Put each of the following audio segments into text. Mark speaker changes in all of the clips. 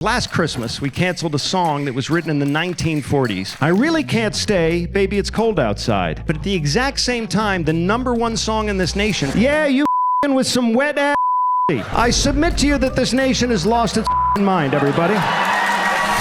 Speaker 1: Last Christmas, we canceled a song that was written in the 1940s. I really can't stay, baby, it's cold outside. But at the exact same time, the #1 song in this nation, yeah, you with some wet ass. I submit to you that this nation has lost its mind, everybody.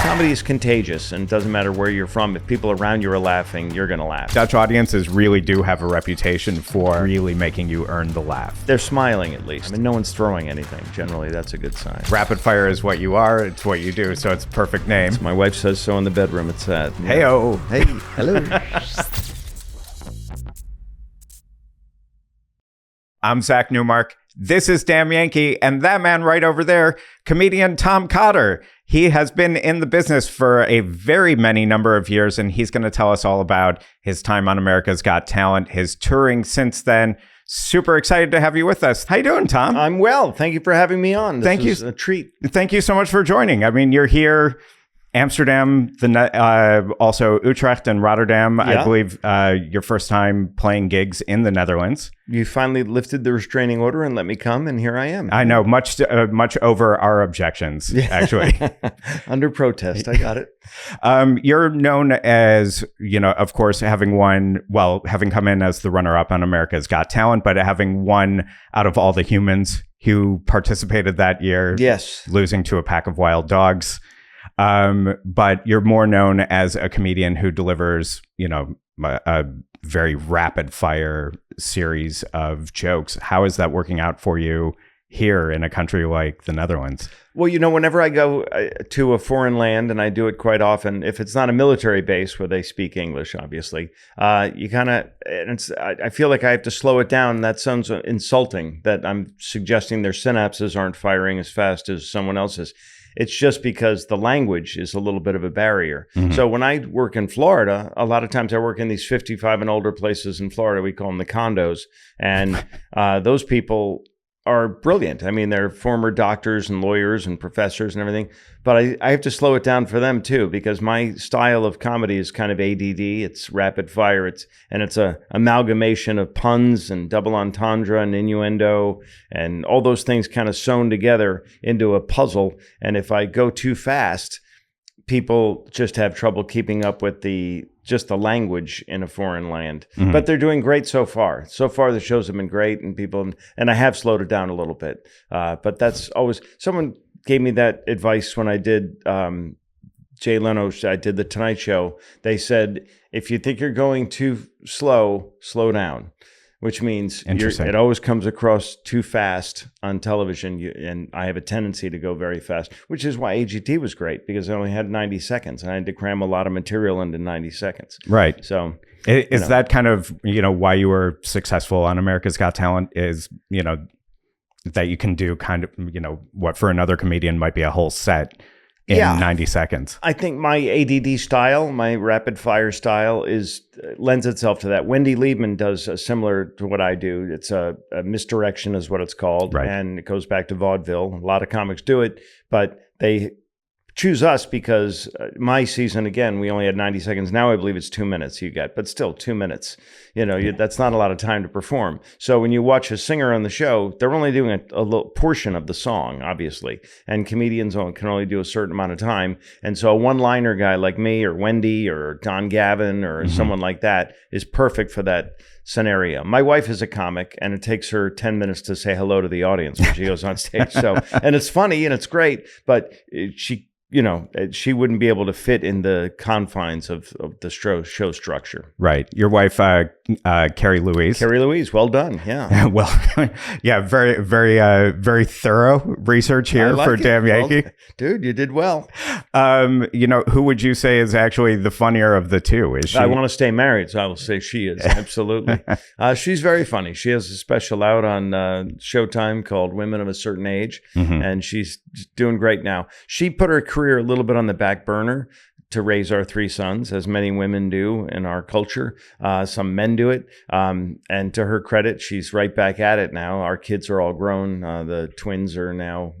Speaker 1: Comedy is contagious, and it doesn't matter where you're from. If people around you are laughing, you're going to laugh.
Speaker 2: Dutch audiences really do have a reputation for really making you earn the laugh.
Speaker 1: They're smiling, at least. I mean, no one's throwing anything. Generally, that's a good sign.
Speaker 2: Rapid fire is what you are. It's what you do, so it's a perfect name.
Speaker 1: My wife says so in the bedroom. It's that.
Speaker 2: Hey-o.
Speaker 1: Hey, hello.
Speaker 2: I'm Zach Newmark. This is Damn Yankee, and that man right over there, comedian Tom Cotter. He has been in the business for a very many number of years, and he's going to tell us all about his time on America's Got Talent, his touring since then. Super excited to have you with us. How you doing, Tom?
Speaker 1: I'm well. Thank you for having me on. This is a treat.
Speaker 2: Thank you so much for joining. I mean, you're here, Amsterdam, also Utrecht and Rotterdam.
Speaker 1: Yeah.
Speaker 2: I believe your first time playing gigs in the Netherlands.
Speaker 1: You finally lifted the restraining order and let me come, and here I am.
Speaker 2: I know, much over our objections, actually.
Speaker 1: Under protest, I got it.
Speaker 2: You're known as, of course, having come in as the runner-up on America's Got Talent, but having won out of all the humans who participated that year.
Speaker 1: Yes.
Speaker 2: Losing to a pack of wild dogs. But you're more known as a comedian who delivers, a very rapid fire series of jokes. How is that working out for you here in a country like the Netherlands? Well,
Speaker 1: whenever I go to a foreign land, and I do it quite often, if it's not a military base where they speak English, obviously, I feel like I have to slow it down. That sounds insulting, that I'm suggesting their synapses aren't firing as fast as someone else's. It's just because the language is a little bit of a barrier. Mm-hmm. So when I work in Florida, a lot of times I work in these 55 and older places in Florida. We call them the condos. And those people are brilliant. I mean, they're former doctors and lawyers and professors and everything. But I have to slow it down for them too, because my style of comedy is kind of ADD. It's rapid fire. It's a amalgamation of puns and double entendre and innuendo and all those things kind of sewn together into a puzzle. And if I go too fast, people just have trouble keeping up with the language in a foreign land. Mm-hmm. But they're doing great so far. So far, the shows have been great, and I have slowed it down a little bit. But that's always, someone gave me that advice when I did Jay Leno. I did the Tonight Show. They said, if you think you're going too slow, slow down. Which means it always comes across too fast on television, and I have a tendency to go very fast, which is why AGT was great, because I only had 90 seconds, and I had to cram a lot of material into 90 seconds.
Speaker 2: Right.
Speaker 1: So
Speaker 2: is that kind of, why you were successful on America's Got Talent is, that you can do kind of, what for another comedian might be a whole set in 90 seconds.
Speaker 1: I think my ADD style, my rapid fire style lends itself to that. Wendy Liebman does similar to what I do. It's a misdirection is what it's called.
Speaker 2: Right.
Speaker 1: And it goes back to vaudeville. A lot of comics do it, but they choose us because my season, again, we only had 90 seconds. Now I believe it's 2 minutes you get, but still 2 minutes. That's not a lot of time to perform. So when you watch a singer on the show, they're only doing a little portion of the song, obviously. And comedians can only do a certain amount of time. And so a one-liner guy like me or Wendy or Don Gavin or someone like that is perfect for that scenario. My wife is a comic, and it takes her 10 minutes to say hello to the audience when she goes on stage. So, and it's funny and it's great, but she wouldn't be able to fit in the confines of the show structure.
Speaker 2: Right. Your wife, Carrie Louise.
Speaker 1: Carrie Louise, well done. Yeah.
Speaker 2: Well, yeah, very, very, very thorough research here for Damn Yankee.
Speaker 1: Well, dude, you did well.
Speaker 2: Who would you say is actually the funnier of the two? Is she?
Speaker 1: I want to stay married, so I will say she is. Absolutely. She's very funny. She has a special out on Showtime called Women of a Certain Age, and she's doing great now. She put her career a little bit on the back burner to raise our 3 sons, as many women do in our culture. Some men do it. And to her credit, she's right back at it now. Our kids are all grown. The twins are now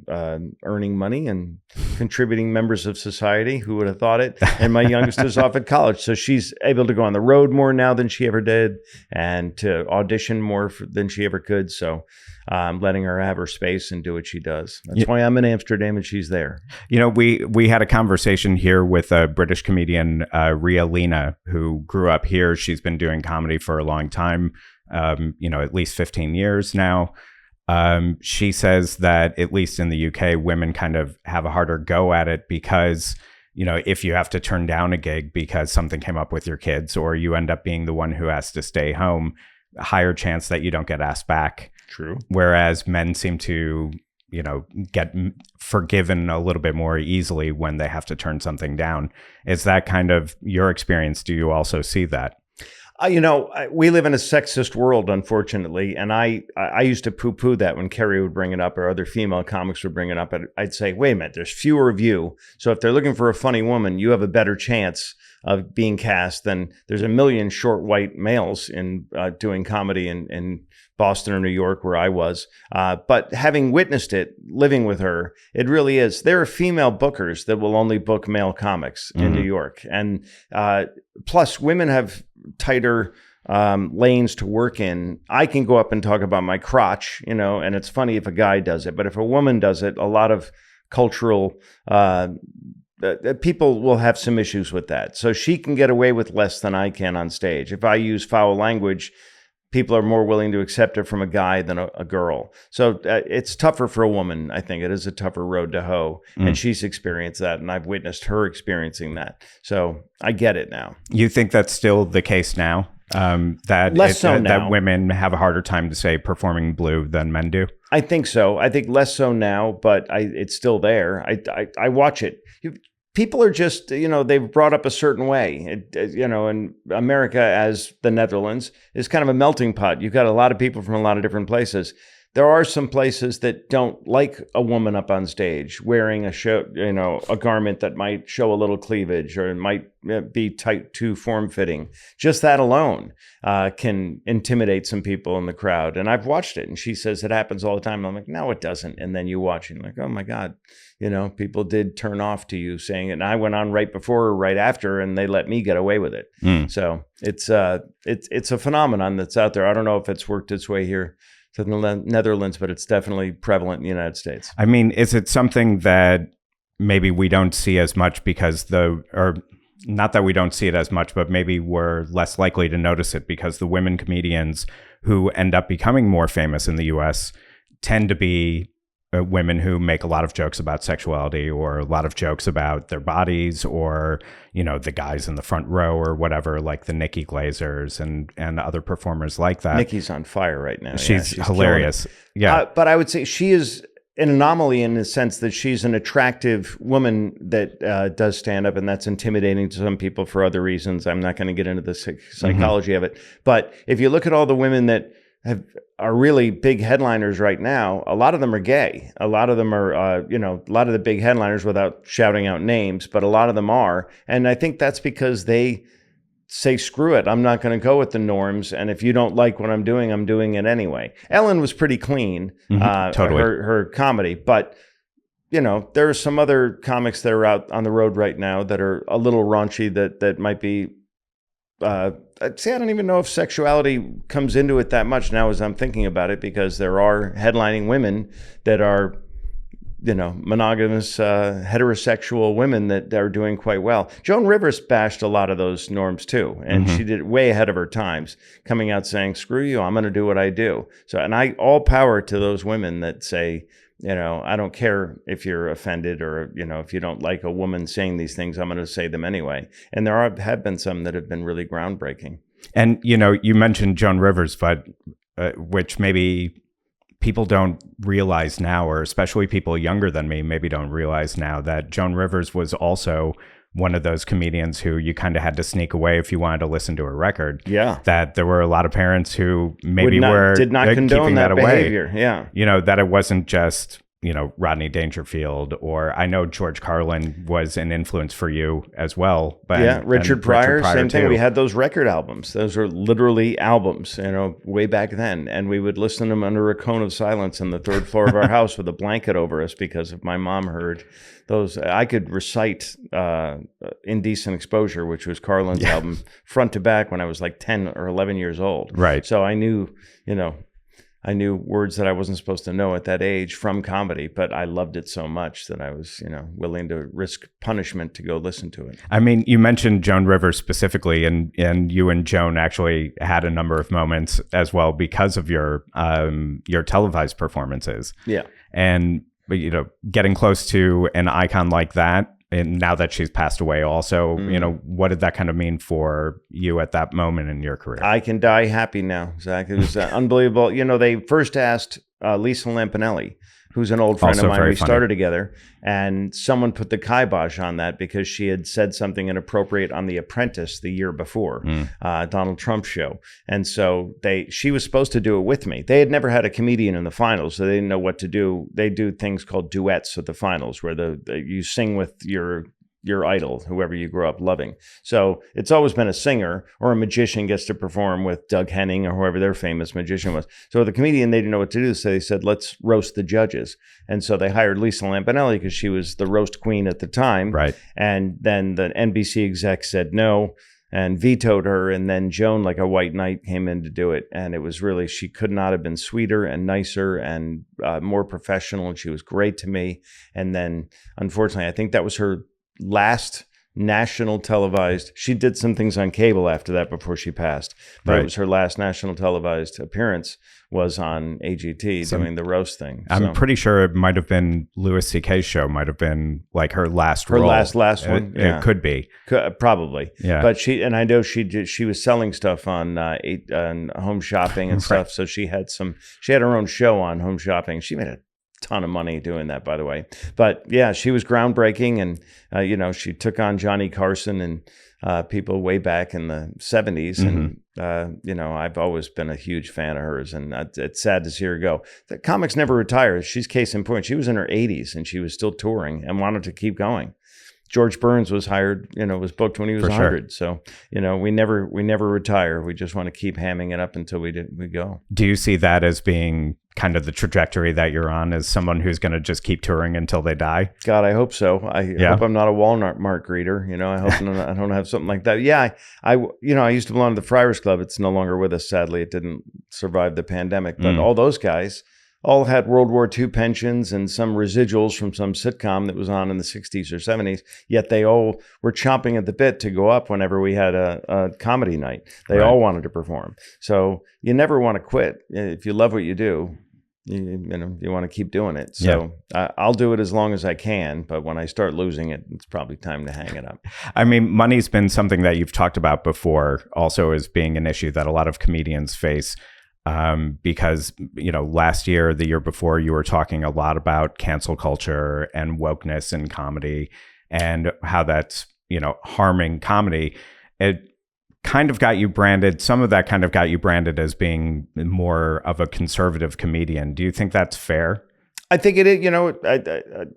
Speaker 1: earning money and contributing members of society. Who would have thought it? And my youngest is off at college. So she's able to go on the road more now than she ever did, and to audition more than she ever could. So letting her have her space and do what she does. That's why I'm in Amsterdam and she's there.
Speaker 2: You know, we had a conversation here with a British comedian, Ria Lina, who grew up here. She's been doing comedy for a long time, at least 15 years now. She says that at least in the UK, women kind of have a harder go at it because, if you have to turn down a gig because something came up with your kids, or you end up being the one who has to stay home, a higher chance that you don't get asked back.
Speaker 1: True.
Speaker 2: Whereas men seem to, get forgiven a little bit more easily when they have to turn something down. Is that kind of your experience? Do you also see that?
Speaker 1: We live in a sexist world, unfortunately, and I used to poo-poo that when Kerry would bring it up or other female comics would bring it up. I'd say, wait a minute, there's fewer of you. So if they're looking for a funny woman, you have a better chance of being cast than there's a million short white males in doing comedy in Boston or New York, where I was. But having witnessed it, living with her, it really is. There are female bookers that will only book male comics in New York. And plus, women have tighter lanes to work in. I can go up and talk about my crotch, and it's funny if a guy does it. But if a woman does it, a lot of cultural people will have some issues with that. So she can get away with less than I can on stage. If I use foul language, people are more willing to accept it from a guy than a girl. So it's tougher for a woman. I think it is a tougher road to hoe. And she's experienced that, and I've witnessed her experiencing that. So I get it now.
Speaker 2: You think that's still the case now? That women have a harder time to say performing blue than men do?
Speaker 1: I think so. I think less so now, but it's still there. I watch it. People are just, they've brought up a certain way. In America, as the Netherlands, is kind of a melting pot. You've got a lot of people from a lot of different places. There are some places that don't like a woman up on stage wearing a garment that might show a little cleavage or it might be tight, too form-fitting. Just that alone can intimidate some people in the crowd. And I've watched it, and she says it happens all the time. I'm like, no, it doesn't. And then you watch it, and you're like, oh my God, people did turn off to you saying it. And I went on right before or right after, and they let me get away with it. So it's a phenomenon that's out there. I don't know if it's worked its way here to the Netherlands, but it's definitely prevalent in the United States.
Speaker 2: I mean, is it something that maybe we don't see as much or not that we don't see it as much, but maybe we're less likely to notice it because the women comedians who end up becoming more famous in the US tend to be women who make a lot of jokes about sexuality or a lot of jokes about their bodies or, the guys in the front row or whatever, like the Nikki Glazers and other performers like that.
Speaker 1: Nikki's on fire right now.
Speaker 2: She's hilarious. Yeah.
Speaker 1: But I would say she is an anomaly in the sense that she's an attractive woman that does stand up, and that's intimidating to some people for other reasons. I'm not going to get into the psychology of it. But if you look at all the women that are really big headliners right now, a lot of them are gay. A lot of them are, a lot of the big headliners, without shouting out names, but a lot of them are. And I think that's because they say, screw it, I'm not going to go with the norms. And if you don't like what I'm doing it anyway. Ellen was pretty clean, totally. Her comedy. But, there are some other comics that are out on the road right now that are a little raunchy that might be, I'd say I don't even know if sexuality comes into it that much now as I'm thinking about it, because there are headlining women that are, monogamous, heterosexual women that are doing quite well. Joan Rivers bashed a lot of those norms too, and she did it way ahead of her times, coming out saying, screw you, I'm going to do what I do. So, and all power to those women that say, I don't care if you're offended or, if you don't like a woman saying these things, I'm going to say them anyway. And there have been some that have been really groundbreaking.
Speaker 2: And, you mentioned Joan Rivers, but which maybe people don't realize now, or especially people younger than me maybe don't realize now, that Joan Rivers was also one of those comedians who you kind of had to sneak away if you wanted to listen to a record.
Speaker 1: Yeah.
Speaker 2: That there were a lot of parents who maybe
Speaker 1: did not condone
Speaker 2: keeping that
Speaker 1: behavior.
Speaker 2: Away.
Speaker 1: Yeah.
Speaker 2: That it wasn't just, Rodney Dangerfield, or I know George Carlin was an influence for you as well. But
Speaker 1: yeah, Richard Pryor, same thing.
Speaker 2: Too.
Speaker 1: We had those record albums. Those were literally albums, way back then. And we would listen to them under a cone of silence on the third floor of our house with a blanket over us, because if my mom heard those, I could recite Indecent Exposure, which was Carlin's album, front to back when I was like 10 or 11 years old.
Speaker 2: Right.
Speaker 1: So I knew, I knew words that I wasn't supposed to know at that age from comedy, but I loved it so much that I was, willing to risk punishment to go listen to it.
Speaker 2: I mean, you mentioned Joan Rivers specifically, and you and Joan actually had a number of moments as well because of your televised performances.
Speaker 1: Yeah.
Speaker 2: And, getting close to an icon like that, and now that she's passed away also, what did that kind of mean for you at that moment in your career?
Speaker 1: I can die happy now, Zach. It was unbelievable. They first asked Lisa Lampanelli, who's an old friend
Speaker 2: Also
Speaker 1: of mine.
Speaker 2: very
Speaker 1: We
Speaker 2: funny.
Speaker 1: started together, and someone put the kibosh on that because she had said something inappropriate on The Apprentice the year before, Donald Trump's show. And so she was supposed to do it with me. They had never had a comedian in the finals, so they didn't know what to do. They do things called duets at the finals, where you sing with your idol, whoever you grew up loving. So it's always been a singer, or a magician gets to perform with Doug Henning or whoever their famous magician was. So the comedian, they didn't know what to do. So they said, let's roast the judges. And so they hired Lisa Lampanelli because she was the roast queen at the time.
Speaker 2: Right.
Speaker 1: And then the NBC exec said no and vetoed her. And then Joan, like a white knight, came in to do it. And it was really, she could not have been sweeter and nicer and more professional. And she was great to me. And then, unfortunately, I think that was her last national televised. She did some things on cable after that before she passed, but
Speaker 2: Right.
Speaker 1: It was her last national televised appearance was on AGT doing the roast thing.
Speaker 2: I'm pretty sure it might have been Louis C.K.'s show, might have been like her last
Speaker 1: her
Speaker 2: role.
Speaker 1: last one.
Speaker 2: It could be.
Speaker 1: Probably.
Speaker 2: Yeah.
Speaker 1: But I know she was selling stuff on home shopping and stuff. So she had her own show on home shopping. She made a ton of money doing that, by the way. But yeah, she was groundbreaking, and she took on Johnny Carson and people way back in the 70s. And I've always been a huge fan of hers, and it's sad to see her go. The comics never retire. She's case in point. She was in her 80s and she was still touring and wanted to keep going. George Burns was hired, was booked when he was 100. Sure. So, we never retire. We just want to keep hamming it up until we go.
Speaker 2: Do you see that as being kind of the trajectory that you're on, as someone who's going to just keep touring until they die?
Speaker 1: God, I hope so. I hope I'm not a Walmart greeter. I hope I don't have something like that. Yeah, I used to belong to the Friars Club. It's no longer with us, sadly. It didn't survive the pandemic. But all those guys all had World War II pensions and some residuals from some sitcom that was on in the 60s or 70s, yet they all were chomping at the bit to go up whenever we had a comedy night. They all wanted to perform. So you never want to quit. If you love what you do, you want to keep doing it. So I'll do it as long as I can, but when I start losing it, it's probably time to hang it up.
Speaker 2: I mean, money's been something that you've talked about before, also as being an issue that a lot of comedians face. Because, last year, the year before, you were talking a lot about cancel culture and wokeness in comedy and how that's, harming comedy. It kind of got you branded. Some of that kind of got you branded as being more of a conservative comedian. Do you think that's fair?
Speaker 1: I think it is.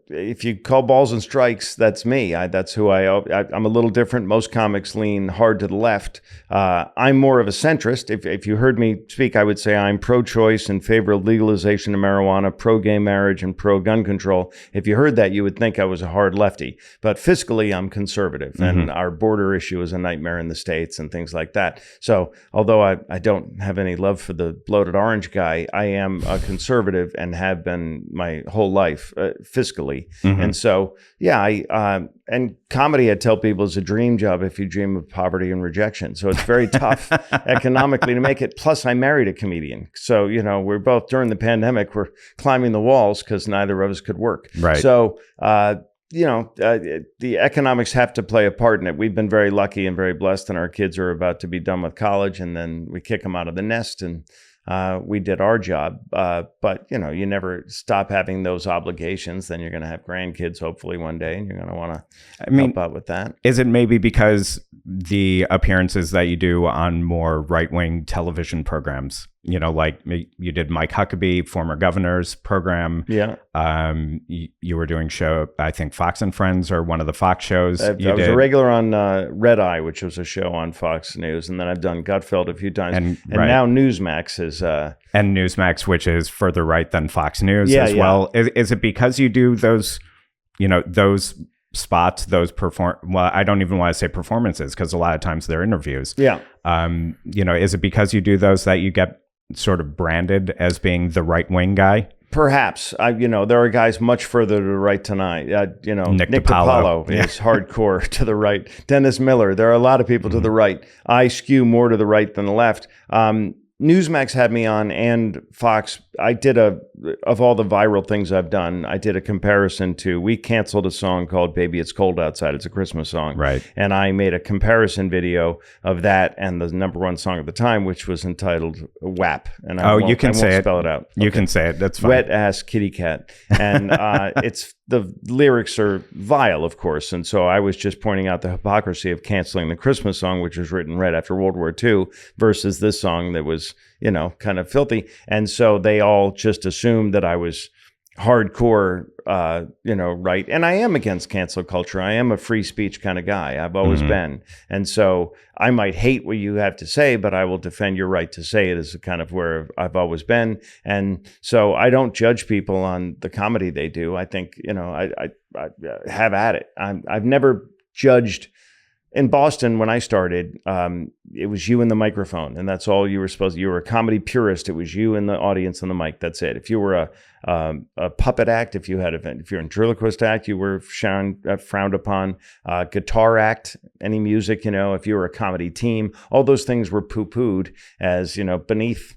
Speaker 1: If you call balls and strikes, that's me. That's who I'm a little different. Most comics lean hard to the left. I'm more of a centrist. If you heard me speak, I would say I'm pro-choice, in favor of legalization of marijuana, pro-gay marriage, and pro-gun control. If you heard that, you would think I was a hard lefty. But fiscally, I'm conservative, and our border issue is a nightmare in the States and things like that. So although I don't have any love for the bloated orange guy, I am a conservative and have been my whole life, fiscally. And so, and comedy, I tell people, is a dream job if you dream of poverty and rejection. So it's very tough economically to make it. Plus, I married a comedian. So, we're both, during the pandemic, we're climbing the walls because neither of us could work.
Speaker 2: Right.
Speaker 1: So, the economics have to play a part in it. We've been very lucky and very blessed, and our kids are about to be done with college, and then we kick them out of the nest, and we did our job. But, you never stop having those obligations. Then you're going to have grandkids, hopefully one day, and you're going to want to help out with that.
Speaker 2: Is it maybe because the appearances that you do on more right-wing television programs, like you did Mike Huckabee, former governor's program.
Speaker 1: Yeah.
Speaker 2: You were doing show, I think Fox and Friends, or one of the Fox shows.
Speaker 1: I was a regular on Red Eye, which was a show on Fox News. And then I've done Gutfeld a few times. And now Newsmax is...
Speaker 2: and Newsmax, which is further right than Fox News as well. Is it because you do those, those spots, well, I don't even want to say performances, because a lot of times they're interviews.
Speaker 1: Yeah.
Speaker 2: Is it because you do those that you get sort of branded as being the right-wing guy?
Speaker 1: Perhaps. There are guys much further to the right tonight.
Speaker 2: Nick
Speaker 1: Nick
Speaker 2: DiPaolo.
Speaker 1: DiPaolo is hardcore to the right. Dennis Miller. There are a lot of people to the right. I skew more to the right than the left. Newsmax had me on, and Fox. I did of all the viral things I've done, I did a comparison to, we canceled a song called Baby It's Cold Outside. It's a Christmas song.
Speaker 2: Right.
Speaker 1: And I made a comparison video of that and the number one song at the time, which was entitled WAP. And I
Speaker 2: you can say it.
Speaker 1: Spell it out.
Speaker 2: You can say it. That's fine.
Speaker 1: Wet ass kitty cat. And the lyrics are vile, of course. And so I was just pointing out the hypocrisy of canceling the Christmas song, which was written right after World War II, versus this song that was, kind of filthy. And so they all just assumed that I was hardcore, right. And I am against cancel culture. I am a free speech kind of guy. I've always been. And so I might hate what you have to say, but I will defend your right to say it, is kind of where I've always been. And so I don't judge people on the comedy they do. I think, I have at it. I've never judged. In Boston, when I started, it was you and the microphone, and that's all you were supposed to. You were a comedy purist. It was you and the audience and the mic. That's it. If you were a puppet act, if you're a ventriloquist act, you were frowned upon. Guitar act, any music, if you were a comedy team, all those things were poo-pooed as, beneath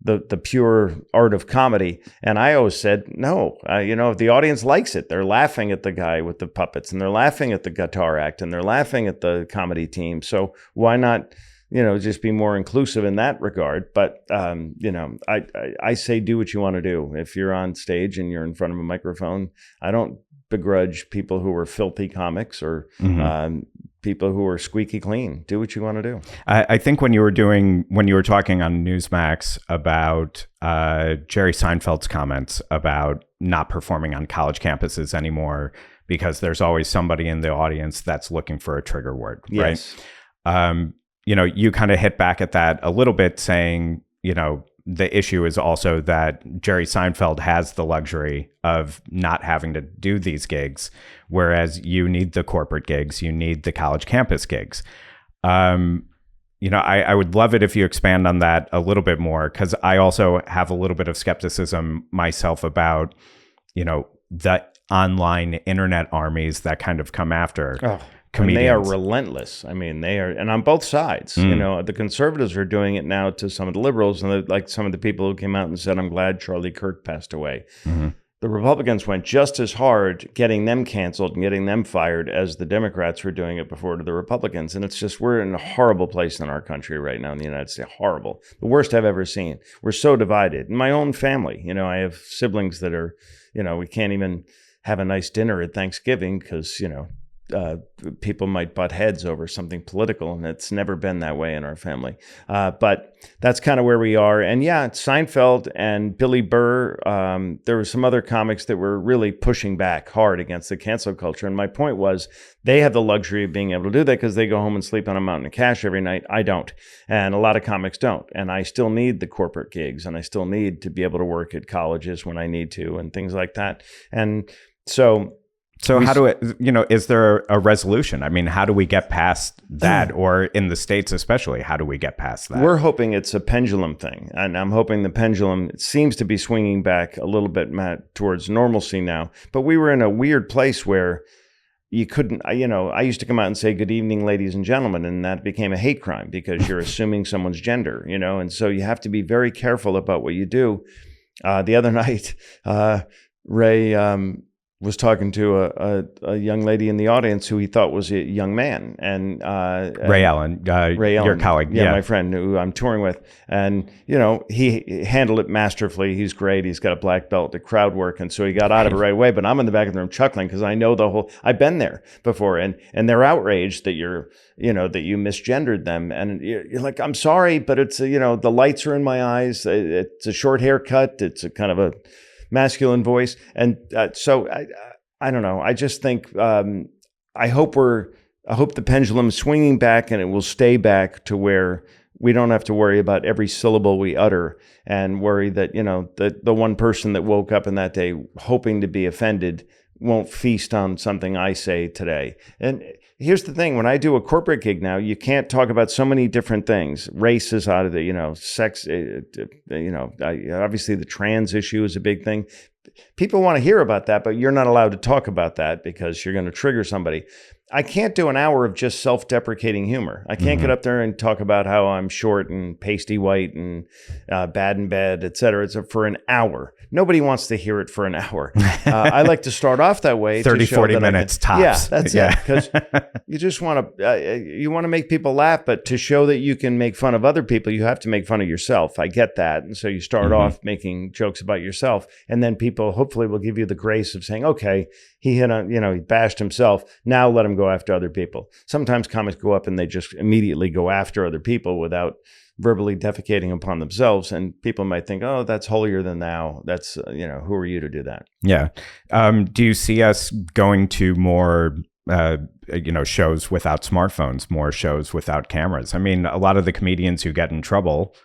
Speaker 1: the pure art of comedy. And I always said, no, if the audience likes it, they're laughing at the guy with the puppets, and they're laughing at the guitar act, and they're laughing at the comedy team. So why not, just be more inclusive in that regard? But, I say, do what you want to do. If you're on stage and you're in front of a microphone, I don't begrudge people who are filthy comics or people who are squeaky clean. Do what you want to do.
Speaker 2: I think when you were talking on Newsmax about Jerry Seinfeld's comments about not performing on college campuses anymore because there's always somebody in the audience that's looking for a trigger word,
Speaker 1: yes.
Speaker 2: Right? You kind of hit back at that a little bit, saying, the issue is also that Jerry Seinfeld has the luxury of not having to do these gigs, whereas you need the corporate gigs, you need the college campus gigs. I would love it if you expand on that a little bit more, because I also have a little bit of skepticism myself about, the online internet armies that kind of come after comedians.
Speaker 1: And they are relentless. I mean, they are, and on both sides. The conservatives are doing it now to some of the liberals, and like some of the people who came out and said, I'm glad Charlie Kirk passed away. The Republicans went just as hard getting them canceled and getting them fired as the Democrats were doing it before to the Republicans. And it's just, we're in a horrible place in our country right now in the United States. Horrible. The worst I've ever seen. We're so divided. In my own family, I have siblings that are, we can't even have a nice dinner at Thanksgiving because, people might butt heads over something political, and it's never been that way in our family. But that's kind of where we are. And yeah, Seinfeld and Billy Burr, there were some other comics that were really pushing back hard against the cancel culture. And my point was, they have the luxury of being able to do that because they go home and sleep on a mountain of cash every night. I don't. And a lot of comics don't. And I still need the corporate gigs, and I still need to be able to work at colleges when I need to and things like that. And so how do it, is there a resolution? I mean, how do we get past that? Or in the States especially, how do we get past that? We're hoping it's a pendulum thing. And I'm hoping the pendulum seems to be swinging back a little bit, Matt, towards normalcy now. But we were in a weird place where you couldn't, I used to come out and say, good evening, ladies and gentlemen. And that became a hate crime because you're assuming someone's gender, and so you have to be very careful about what you do. The other night, Ray was talking to a young lady in the audience who he thought was a young man, and
Speaker 2: Ray Allen, your colleague,
Speaker 1: yeah, my friend who I'm touring with, and he handled it masterfully. He's great. He's got a black belt at crowd work, and so he got out of it right away. But I'm in the back of the room chuckling because I know I've been there before, and they're outraged that that you misgendered them, and you're like, I'm sorry, but it's the lights are in my eyes. It's a short haircut. It's a kind of a masculine voice. And so I don't know. I just think, I hope the pendulum's swinging back, and it will stay back to where we don't have to worry about every syllable we utter and worry that, the one person that woke up in that day hoping to be offended won't feast on something I say today. And here's the thing. When I do a corporate gig now, you can't talk about so many different things. Race is out of the, sex, obviously the trans issue is a big thing. People want to hear about that, but you're not allowed to talk about that because you're going to trigger somebody. I can't do an hour of just self-deprecating humor. I can't get up there and talk about how I'm short and pasty white and bad in bed, et cetera. It's for an hour. Nobody wants to hear it for an hour. I like to start off that way.
Speaker 2: 30, 40 minutes tops.
Speaker 1: Yeah, that's it. Because you just want to make people laugh, but to show that you can make fun of other people, you have to make fun of yourself. I get that. And so you start off making jokes about yourself, and then people hopefully will give you the grace of saying, okay, he he bashed himself. Now let him go after other people. Sometimes comics go up and they just immediately go after other people without verbally defecating upon themselves. And people might think, oh, that's holier than thou. That's, who are you to do that?
Speaker 2: Yeah. Do you see us going to more, shows without smartphones, more shows without cameras? I mean, a lot of the comedians who get in trouble,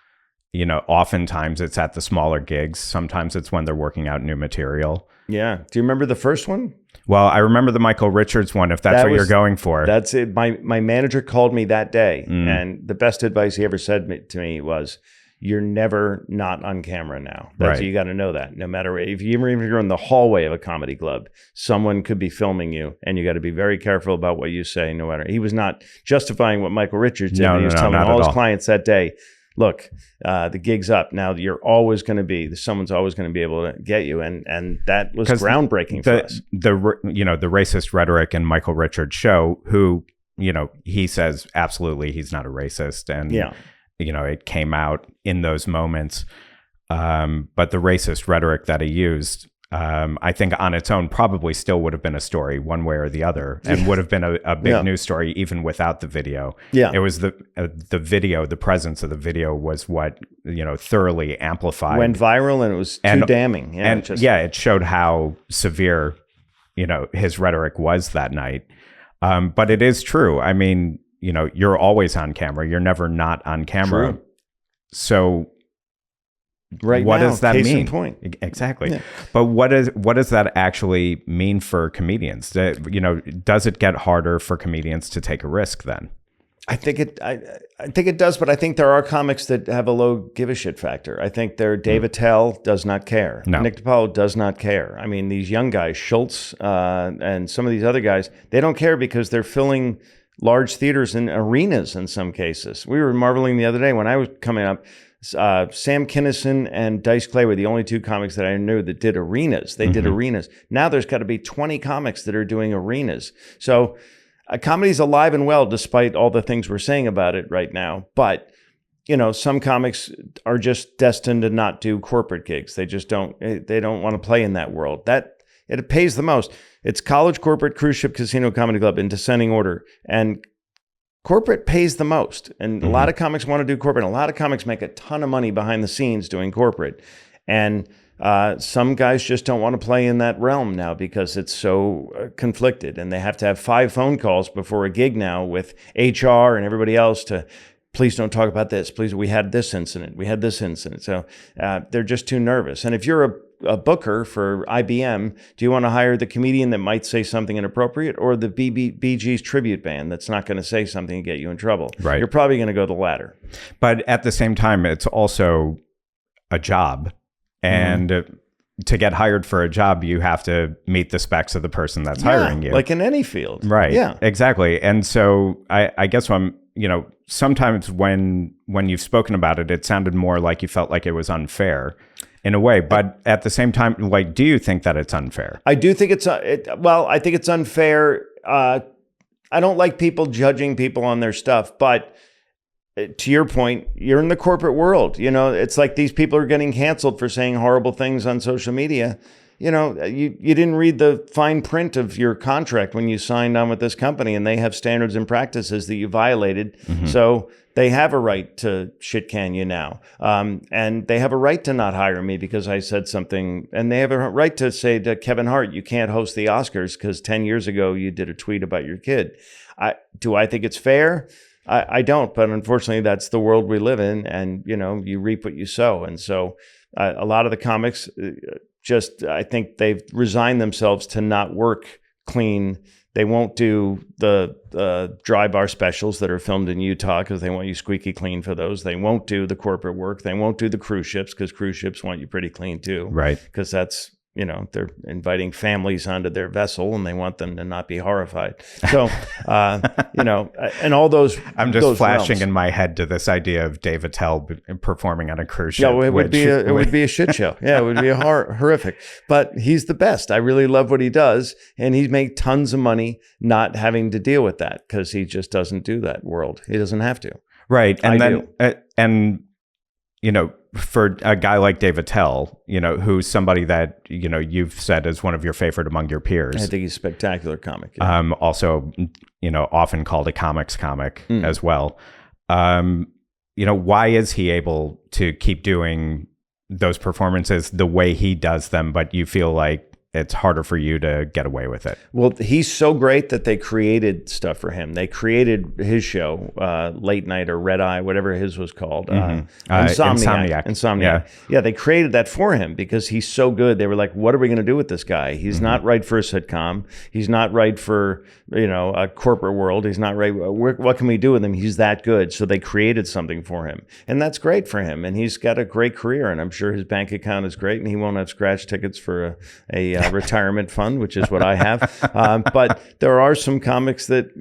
Speaker 2: oftentimes it's at the smaller gigs. Sometimes it's when they're working out new material.
Speaker 1: Yeah. Do you remember the first one?
Speaker 2: Well, I remember the Michael Richards one, if that's what you're going for.
Speaker 1: That's it. My manager called me that day, and the best advice he ever said to me was, you're never not on camera now. That's You got to know that. No matter if you're in the hallway of a comedy club, someone could be filming you, and you got to be very careful about what you say. No matter. He was not justifying what Michael Richards did. He was telling all his clients that day, look, the gig's up. Now someone's always going to be able to get you. And that was groundbreaking for us. The
Speaker 2: racist rhetoric in Michael Richards' show, who, he says, absolutely, he's not a racist. And, it came out in those moments. But the racist rhetoric that he used, I think on its own probably still would have been a story one way or the other, and would have been a big news story even without the video. Yeah, it was the video, the presence of the video was what thoroughly amplified,
Speaker 1: went viral, and it was too damning. Yeah,
Speaker 2: it showed how severe his rhetoric was that night. But it is true. I mean, you're always on camera. You're never not on camera. True. So. What does that mean?
Speaker 1: In point.
Speaker 2: Exactly. Yeah. But what does that actually mean for comedians? Does it get harder for comedians to take a risk then?
Speaker 1: I think it does, but I think there are comics that have a low give a shit factor. I think Dave Attell does not care. No. Nick DiPaolo does not care. I mean, these young guys, Schultz, and some of these other guys, they don't care because they're filling large theaters and arenas in some cases. We were marveling the other day when I was coming up. Sam Kinison and Dice Clay were the only two comics that I knew that did arenas. They did arenas. Now there's got to be 20 comics that are doing arenas. So comedy's alive and well despite all the things we're saying about it right now. But, some comics are just destined to not do corporate gigs. They just don't want to play in that world. It pays the most. It's college, corporate, cruise ship, casino, comedy club in descending order. And corporate pays the most. And a lot of comics want to do corporate. And a lot of comics make a ton of money behind the scenes doing corporate. And some guys just don't want to play in that realm now because it's so conflicted. And they have to have 5 phone calls before a gig now with HR and everybody else to, please don't talk about this. Please, we had this incident. We had this incident. So they're just too nervous. And if you're a booker for IBM, do you want to hire the comedian that might say something inappropriate or the Bee Gees tribute band that's not going to say something and get you in trouble?
Speaker 2: Right.
Speaker 1: You're probably going to go the latter.
Speaker 2: But at the same time, it's also a job. And to get hired for a job, you have to meet the specs of the person that's hiring you.
Speaker 1: Like in any field.
Speaker 2: Right. Yeah, exactly. And so I guess sometimes when you've spoken about it, it sounded more like you felt like it was unfair. In a way, but at the same time, do you think that it's unfair?
Speaker 1: I do think I think it's unfair. I don't like people judging people on their stuff, but to your point, you're in the corporate world. It's like these people are getting canceled for saying horrible things on social media. You didn't read the fine print of your contract when you signed on with this company, and they have standards and practices that you violated. So they have a right to shit can you now. And they have a right to not hire me because I said something. And they have a right to say to Kevin Hart, you can't host the Oscars because 10 years ago you did a tweet about your kid. Do I think it's fair? I don't, but unfortunately that's the world we live in, and you reap what you sow. And so a lot of the comics I think they've resigned themselves to not work clean. They won't do the dry bar specials that are filmed in Utah because they want you squeaky clean for those. They won't do the corporate work. They won't do the cruise ships because cruise ships want you pretty clean too.
Speaker 2: Right.
Speaker 1: Because that's, they're inviting families onto their vessel and they want them to not be horrified. So, and all those.
Speaker 2: I'm just
Speaker 1: those
Speaker 2: flashing
Speaker 1: realms.
Speaker 2: in my head to this idea of Dave Attell performing on a cruise ship.
Speaker 1: Yeah, it would be a shit show. Yeah, it would be horrific. But he's the best. I really love what he does, and he made tons of money not having to deal with that because he just doesn't do that world. He doesn't have to.
Speaker 2: Right, and
Speaker 1: I do.
Speaker 2: For a guy like Dave Attell, who's somebody that you've said is one of your favorite among your peers.
Speaker 1: I think he's a spectacular comic. Yeah.
Speaker 2: Also, often called a comics comic as well. Why is he able to keep doing those performances the way he does them, but you feel like it's harder for you to get away with it?
Speaker 1: Well, he's so great that they created stuff for him. They created his show, Late Night or Red Eye, whatever his was called. Insomniac. Yeah, they created that for him because he's so good. They were like, what are we going to do with this guy? He's not right for a sitcom. He's not right for, a corporate world. He's not right. What can we do with him? He's that good. So they created something for him. And that's great for him. And he's got a great career. And I'm sure his bank account is great. And he won't have scratch tickets for a retirement fund, which is what I have. But there are some comics that,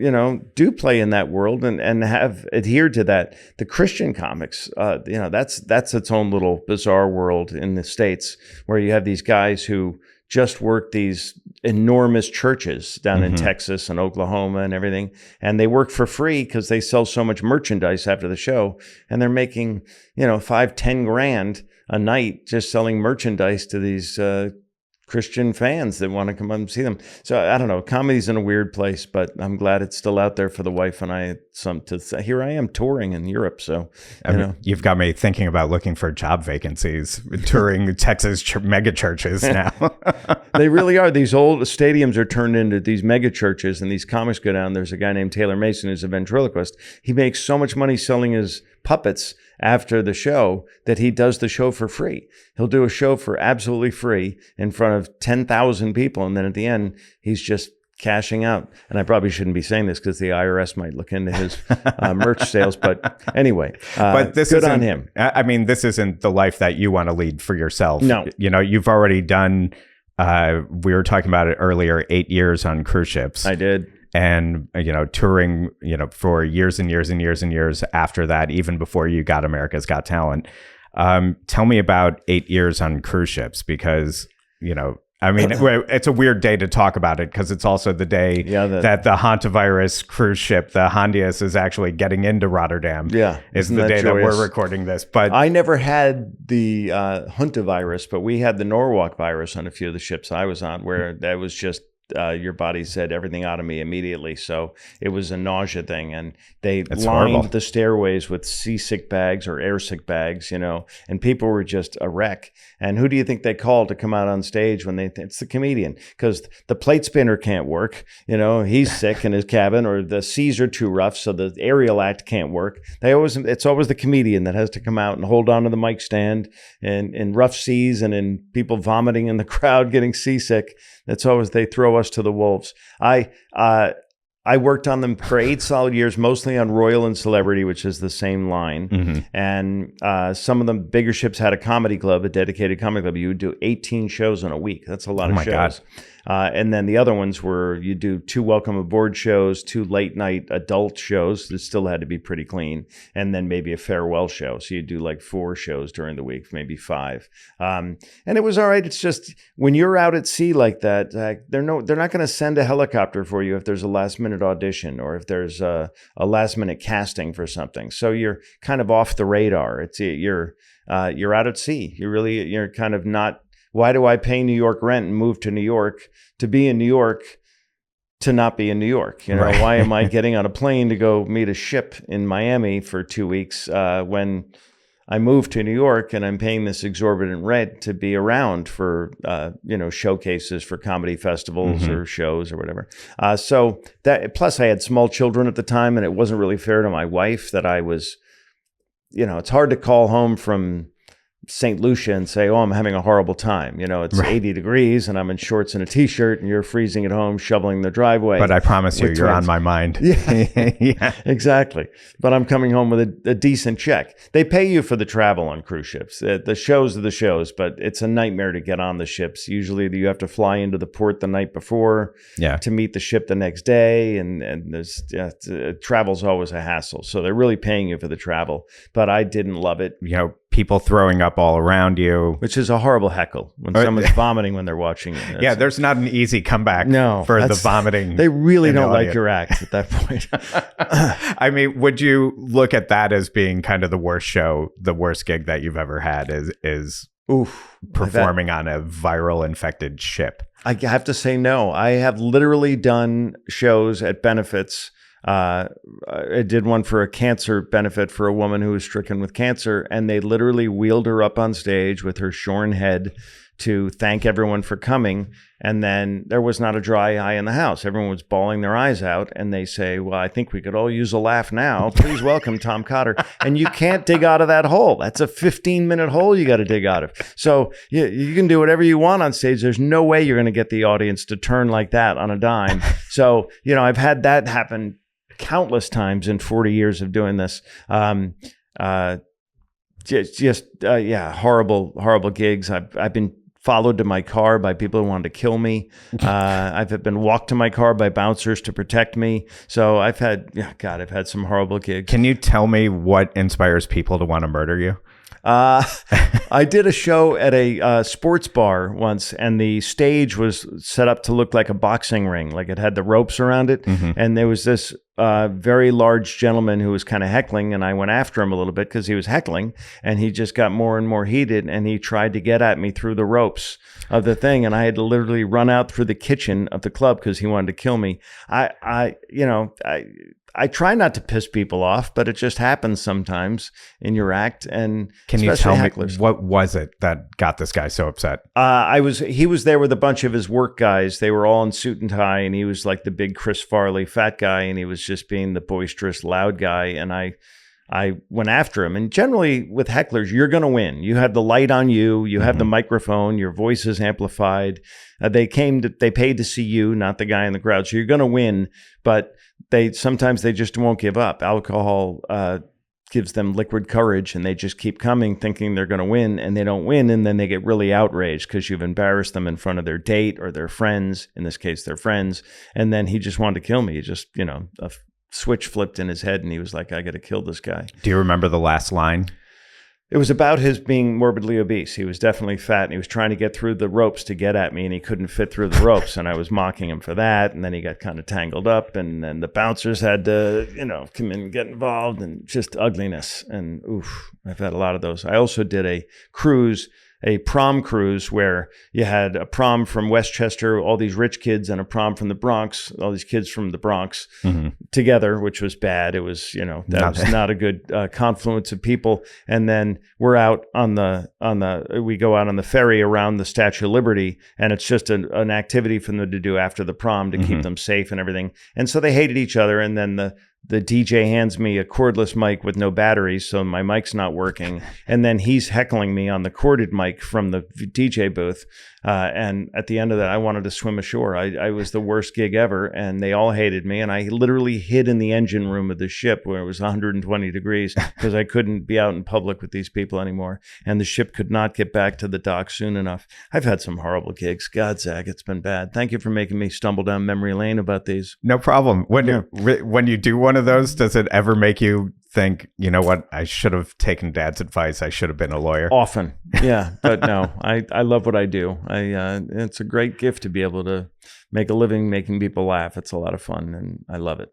Speaker 1: do play in that world and have adhered to that. The Christian comics, that's its own little bizarre world in the States where you have these guys who just work these enormous churches down in Texas and Oklahoma and everything. And they work for free because they sell so much merchandise after the show. And they're making, $5-10 grand a night just selling merchandise to these Christian fans that want to come up and see them. So I don't know, comedy's in a weird place, but I'm glad it's still out there for the wife and I. Here I am touring in Europe. So
Speaker 2: you've got me thinking about looking for job vacancies, touring Texas mega churches now.
Speaker 1: They really are. These old stadiums are turned into these mega churches, and these comics go down. There's a guy named Taylor Mason who's a ventriloquist. He makes so much money selling his puppets after the show that he does the show for free. He'll do a show for absolutely free in front of 10,000 people. And then at the end, he's just cashing out. And I probably shouldn't be saying this because the IRS might look into his merch sales. But anyway,
Speaker 2: but this
Speaker 1: good on him.
Speaker 2: I mean, this isn't the life that you want to lead for yourself.
Speaker 1: No.
Speaker 2: You've already done, we were talking about it earlier, 8 years on cruise ships.
Speaker 1: I did.
Speaker 2: And, touring, for years and years and years and years after that, even before you got America's Got Talent. Tell me about 8 years on cruise ships because, it's a weird day to talk about it because it's also the day that the hantavirus cruise ship, the Hondias, is actually getting into Rotterdam.
Speaker 1: Yeah.
Speaker 2: Is the day that we're recording this. But
Speaker 1: I never had the hantavirus, but we had the Norwalk virus on a few of the ships I was on where that was just your body said everything out of me immediately. So it was a nausea thing. And they lined the stairways with seasick bags or airsick bags, and people were just a wreck. And who do you think they called to come out on stage when it's the comedian? Because the plate spinner can't work. He's sick in his cabin, or the seas are too rough. So the aerial act can't work. It's always the comedian that has to come out and hold on to the mic stand in rough seas and in people vomiting in the crowd getting seasick. That's always, they throw us to the wolves. I worked on them for 8 solid years, mostly on Royal and Celebrity, which is the same line. And some of the bigger ships had a comedy club, a dedicated comedy club. You would do 18 shows in a week. That's a lot of shows. God. And then the other ones were you do 2 welcome aboard shows, 2 late night adult shows that still had to be pretty clean, and then maybe a farewell show. So you do like 4 shows during the week, maybe 5. And it was all right. It's just when you're out at sea like that, they're not going to send a helicopter for you if there's a last minute audition or if there's a last minute casting for something. So you're kind of off the radar. You're out at sea. You're kind of not. Why do I pay New York rent and move to New York to be in New York to not be in New York? Right. Why am I getting on a plane to go meet a ship in Miami for 2 weeks when I moved to New York and I'm paying this exorbitant rent to be around for, showcases for comedy festivals or shows or whatever. So that, plus I had small children at the time and it wasn't really fair to my wife that I was, it's hard to call home from St. Lucia and say, oh, I'm having a horrible time. You know, it's 80 degrees and I'm in shorts and a t-shirt and you're freezing at home, shoveling the driveway.
Speaker 2: But I promise you, you're on my mind.
Speaker 1: Yeah, exactly. But I'm coming home with a decent check. They pay you for the travel on cruise ships. The shows are the shows, but it's a nightmare to get on the ships. Usually you have to fly into the port the night before to meet the ship the next day. And there's travel's always a hassle. So they're really paying you for the travel. But I didn't love it.
Speaker 2: You know, people throwing up all around you.
Speaker 1: Which is a horrible heckle when someone's vomiting when they're watching it.
Speaker 2: Yeah, there's not an easy comeback for the vomiting.
Speaker 1: They really don't like your act at that point.
Speaker 2: I mean, would you look at that as being kind of the worst show, the worst gig that you've ever had is performing on a viral infected ship?
Speaker 1: I have to say no. I have literally done shows at benefits. I did one for a cancer benefit for a woman who was stricken with cancer, and they literally wheeled her up on stage with her shorn head to thank everyone for coming. And then there was not a dry eye in the house. Everyone was bawling their eyes out, and they say, well, I think we could all use a laugh now. Please welcome Tom Cotter. And you can't dig out of that hole. That's a 15-minute hole you got to dig out of. So you can do whatever you want on stage. There's no way you're going to get the audience to turn like that on a dime. So, you know, I've had that happen countless times in 40 years of doing this. Horrible gigs. I've been followed to my car by people who wanted to kill me. I've been walked to my car by bouncers to protect me. So I've had some horrible gigs.
Speaker 2: Can you tell me what inspires people to want to murder you?
Speaker 1: I did a show at a sports bar once, and the stage was set up to look like a boxing ring. Like it had the ropes around it. Mm-hmm. And there was this very large gentleman who was kind of heckling, and I went after him a little bit because he was heckling, and he just got more and more heated, and he tried to get at me through the ropes of the thing, and I had to literally run out through the kitchen of the club because he wanted to kill me. I try not to piss people off, but it just happens sometimes in your act. And
Speaker 2: can you tell
Speaker 1: hecklers.
Speaker 2: Me what was it that got this guy so upset?
Speaker 1: He was there with a bunch of his work guys. They were all in suit and tie, and he was like the big Chris Farley fat guy, and he was just being the boisterous loud guy. And I went after him. And generally with hecklers, you're going to win. You have the light on you. You have the microphone. Your voice is amplified. They paid to see you, not the guy in the crowd. So you're going to win. But sometimes they just won't give up. Alcohol gives them liquid courage, and they just keep coming thinking they're going to win, and they don't win. And then they get really outraged because you've embarrassed them in front of their date or their friends, in this case, their friends. And then he just wanted to kill me. He just, a switch flipped in his head, and he was like, I got to kill this guy.
Speaker 2: Do you remember the last line?
Speaker 1: It was about his being morbidly obese. He was definitely fat, and he was trying to get through the ropes to get at me, and he couldn't fit through the ropes, and I was mocking him for that. And then he got kind of tangled up, and then the bouncers had to, come in and get involved, and just ugliness. And I've had a lot of those. I also did a prom cruise where you had a prom from Westchester, all these rich kids, and a prom from the Bronx, all these kids from the Bronx together, which was bad. It was, was not a good confluence of people. And then we're out we go out on the ferry around the Statue of Liberty, and it's just an activity for them to do after the prom to keep them safe and everything. And so they hated each other. And then the DJ hands me a cordless mic with no batteries, so my mic's not working. And then he's heckling me on the corded mic from the DJ booth. And at the end of that, I wanted to swim ashore. I was the worst gig ever, and they all hated me. And I literally hid in the engine room of the ship where it was 120 degrees because I couldn't be out in public with these people anymore. And the ship could not get back to the dock soon enough. I've had some horrible gigs. God, Zach, it's been bad. Thank you for making me stumble down memory lane about these.
Speaker 2: No problem. When you do one of those, does it ever make you think, you know what, I should have taken Dad's advice, I should have been a lawyer?
Speaker 1: Often, yeah. But no, I love what I do. It's a great gift to be able to make a living making people laugh. It's a lot of fun, and I love it.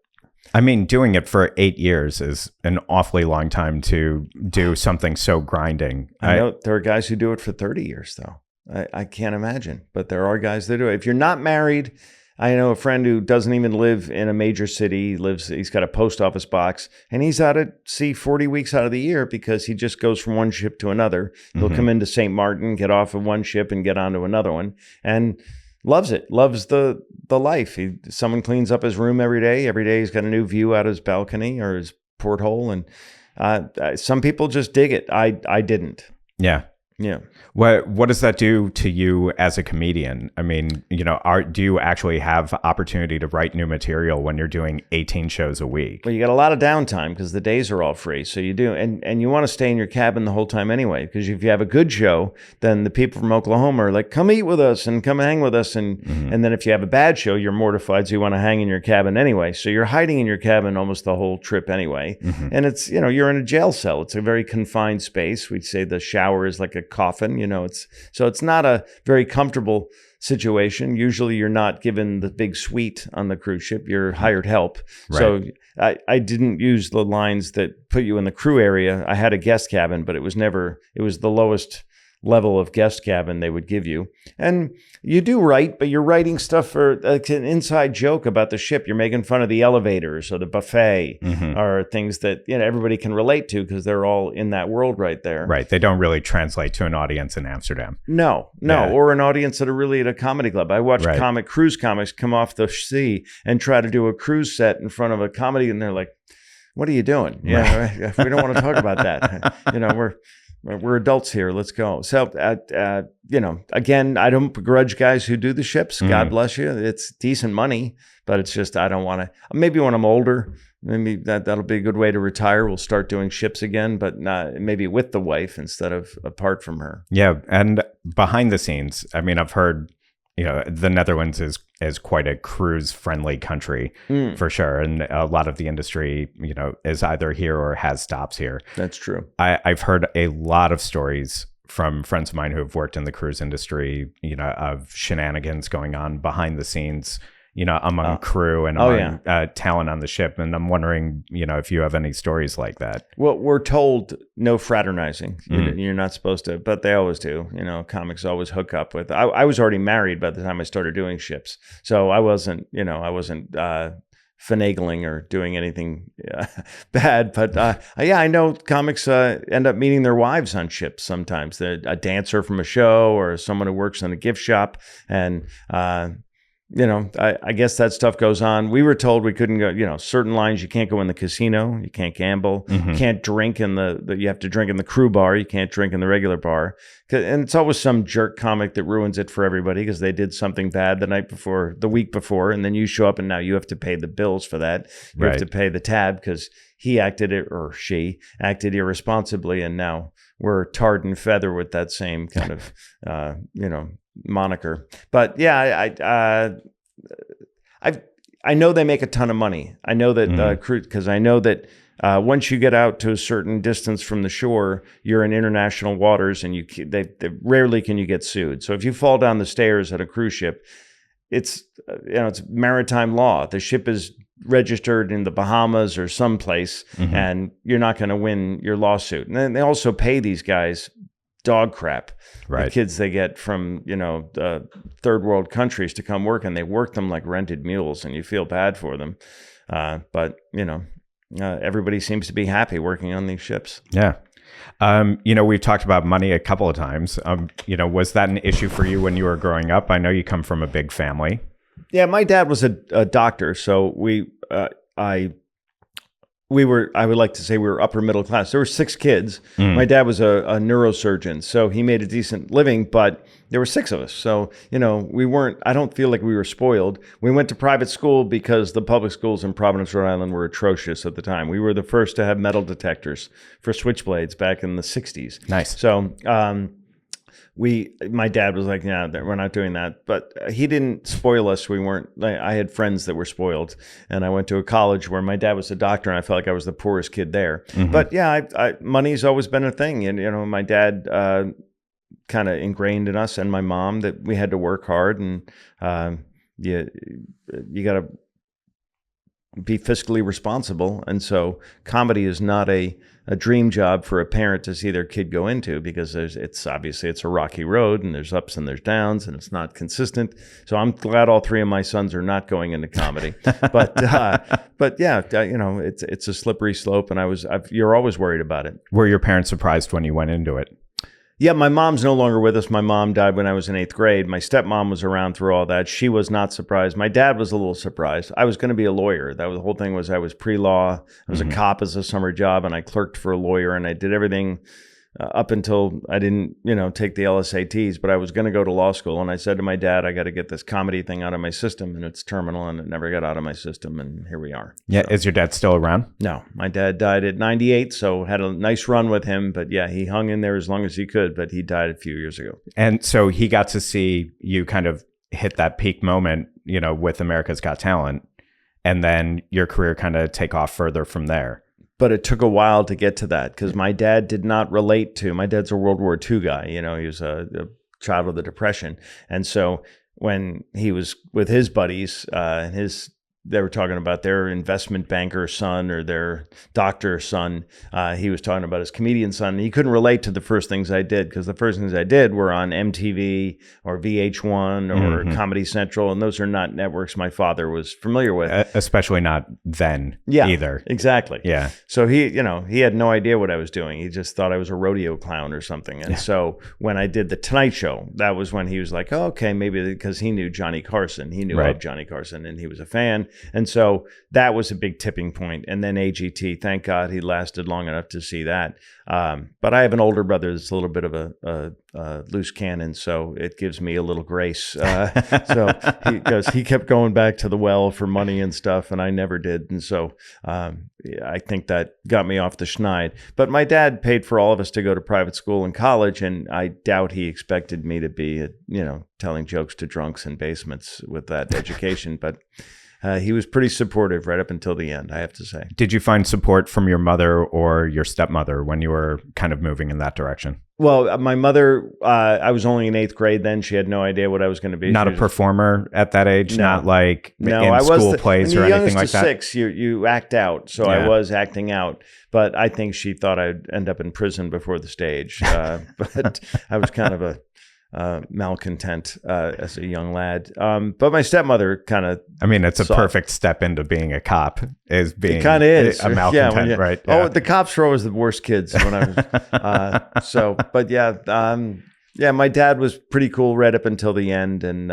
Speaker 2: I mean, doing it for 8 years is an awfully long time to do something so grinding.
Speaker 1: I know there are guys who do it for 30 years, though. I can't imagine, but there are guys that do it. If you're not married, I know a friend who doesn't even live in a major city. He's got a post office box, and he's out at sea 40 weeks out of the year because he just goes from one ship to another. He'll come into St. Martin, get off of one ship and get onto another one, and loves it, loves the life. Someone cleans up his room every day. Every day he's got a new view out of his balcony or his porthole, and some people just dig it. I didn't.
Speaker 2: Yeah.
Speaker 1: Yeah.
Speaker 2: What does that do to you as a comedian? I mean, do you actually have opportunity to write new material when you're doing 18 shows a week?
Speaker 1: Well, you got a lot of downtime because the days are all free. So you do, and you want to stay in your cabin the whole time anyway. Because if you have a good show, then the people from Oklahoma are like, "Come eat with us and come hang with us." And then if you have a bad show, you're mortified, so you want to hang in your cabin anyway. So you're hiding in your cabin almost the whole trip anyway. And it's you're in a jail cell. It's a very confined space. We'd say the shower is like a coffin. It's not a very comfortable situation. Usually you're not given the big suite on the cruise ship. You're hired help.
Speaker 2: Right.
Speaker 1: So I didn't use the lines that put you in the crew area. I had a guest cabin, but it was the lowest level of guest cabin they would give you. And you do write, but you're writing stuff for like an inside joke about the ship. You're making fun of the elevators or the buffet or things that everybody can relate to because they're all in that world right there.
Speaker 2: Right. They don't really translate to an audience in Amsterdam.
Speaker 1: No. Yeah. Or an audience that are really at a comedy club. I watch cruise comics come off the sea and try to do a cruise set in front of a comedy, and they're like, "What are you doing? Yeah, we don't want to talk about that. We're adults here. Let's go." So, again, I don't begrudge guys who do the ships. God bless you. It's decent money, but it's just I don't want to. Maybe when I'm older, maybe that'll be a good way to retire. We'll start doing ships again, but maybe with the wife instead of apart from her.
Speaker 2: Yeah, and behind the scenes, I mean, I've heard the Netherlands is quite a cruise-friendly country for sure. And a lot of the industry, is either here or has stops here.
Speaker 1: That's true.
Speaker 2: I've heard a lot of stories from friends of mine who have worked in the cruise industry, of shenanigans going on behind the scenes, among crew and among talent on the ship. And I'm wondering, if you have any stories like that.
Speaker 1: Well, we're told no fraternizing. You're not supposed to, but they always do. Comics always hook up with. I was already married by the time I started doing ships, so I wasn't finagling or doing anything bad. But I know comics end up meeting their wives on ships sometimes. They're a dancer from a show or someone who works in a gift shop, and I guess that stuff goes on. We were told we couldn't go, certain lines, you can't go in the casino, you can't gamble, you can't drink you have to drink in the crew bar, you can't drink in the regular bar. And it's always some jerk comic that ruins it for everybody because they did something bad the week before, and then you show up and now you have to pay the bills for that. You have to pay the tab because he acted or she acted irresponsibly, and now we're tarred and feather with that same kind of, moniker. But yeah, I know they make a ton of money. I know that because I know that once you get out to a certain distance from the shore, you're in international waters, and they rarely can you get sued. So if you fall down the stairs at a cruise ship, it's maritime law. The ship is registered in the Bahamas or someplace, and you're not going to win your lawsuit. And then they also pay these guys dog crap. The kids they get from the third world countries to come work, and they work them like rented mules, and you feel bad for them. But everybody seems to be happy working on these ships.
Speaker 2: Yeah. We've talked about money a couple of times. Was that an issue for you when you were growing up? I know you come from a big family.
Speaker 1: Yeah, my dad was a doctor, so I would like to say we were upper middle class. There were 6 kids. My dad was a neurosurgeon, so he made a decent living, but there were 6 of us. So, I don't feel like we were spoiled. We went to private school because the public schools in Providence, Rhode Island were atrocious at the time. We were the first to have metal detectors for switchblades back in the 60s.
Speaker 2: Nice.
Speaker 1: So, my dad was like, "Yeah, we're not doing that." But he didn't spoil us. I had friends that were spoiled, and I went to a college where my dad was a doctor, and I felt like I was the poorest kid there. But yeah, money's always been a thing. And, my dad kind of ingrained in us and my mom that we had to work hard, and you got to be fiscally responsible. And so comedy is not a dream job for a parent to see their kid go into, because it's a rocky road, and there's ups and there's downs, and it's not consistent. So I'm glad all 3 of my sons are not going into comedy. But yeah, it's a slippery slope, and you're always worried about it.
Speaker 2: Were your parents surprised when you went into it?
Speaker 1: Yeah, my mom's no longer with us. My mom died when I was in 8th grade. My stepmom was around through all that. She was not surprised. My dad was a little surprised. I was going to be a lawyer. The whole thing was I was pre-law. I was a cop as a summer job, and I clerked for a lawyer, and I did everything up until I didn't, take the LSATs, but I was going to go to law school. And I said to my dad, I got to get this comedy thing out of my system, and it's terminal, and it never got out of my system. And here we are.
Speaker 2: Yeah.
Speaker 1: So,
Speaker 2: is your dad still around?
Speaker 1: no, my dad died at 98. So had a nice run with him, but yeah, he hung in there as long as he could, but he died a few years ago.
Speaker 2: And so he got to see you kind of hit that peak moment, with America's Got Talent, and then your career kind of take off further from there.
Speaker 1: But it took a while to get to that because my dad did not relate to, my dad's a World War II guy, he was a child of the Depression. And so when he was with his buddies they were talking about their investment banker son or their doctor son. He was talking about his comedian son. He couldn't relate to the first things I did because the first things I did were on MTV or VH1 or Comedy Central. And those are not networks my father was familiar with.
Speaker 2: Especially not then either.
Speaker 1: Exactly.
Speaker 2: Yeah.
Speaker 1: So he had no idea what I was doing. He just thought I was a rodeo clown or something. And so when I did the Tonight Show, that was when he was like, oh, okay, maybe because he knew Johnny Carson. He knew of Johnny Carson and he was a fan. And so that was a big tipping point. And then AGT, thank God he lasted long enough to see that. But I have an older brother that's a little bit of a loose cannon, so it gives me a little grace. So he kept going back to the well for money and stuff, and I never did. And so I think that got me off the schneid. But my dad paid for all of us to go to private school and college, and I doubt he expected me to be, telling jokes to drunks in basements with that education. But he was pretty supportive right up until the end, I have to say.
Speaker 2: Did you find support from your mother or your stepmother when you were kind of moving in that direction?
Speaker 1: Well, my mother, I was only in 8th grade then. She had no idea what I was going to be.
Speaker 2: Not a performer at that age?
Speaker 1: No.
Speaker 2: Not like
Speaker 1: no,
Speaker 2: in
Speaker 1: I was
Speaker 2: school plays or anything like that?
Speaker 1: When you're youngest to 6, you act out. So I was acting out. But I think she thought I'd end up in prison before the stage. But I was kind of a malcontent as a young lad. But my stepmother kind of... I mean,
Speaker 2: it's a perfect step into being a cop, is being
Speaker 1: it kind of is.
Speaker 2: A malcontent, right? Yeah.
Speaker 1: Oh, the cops were always the worst kids when I was... my dad was pretty cool right up until the end. And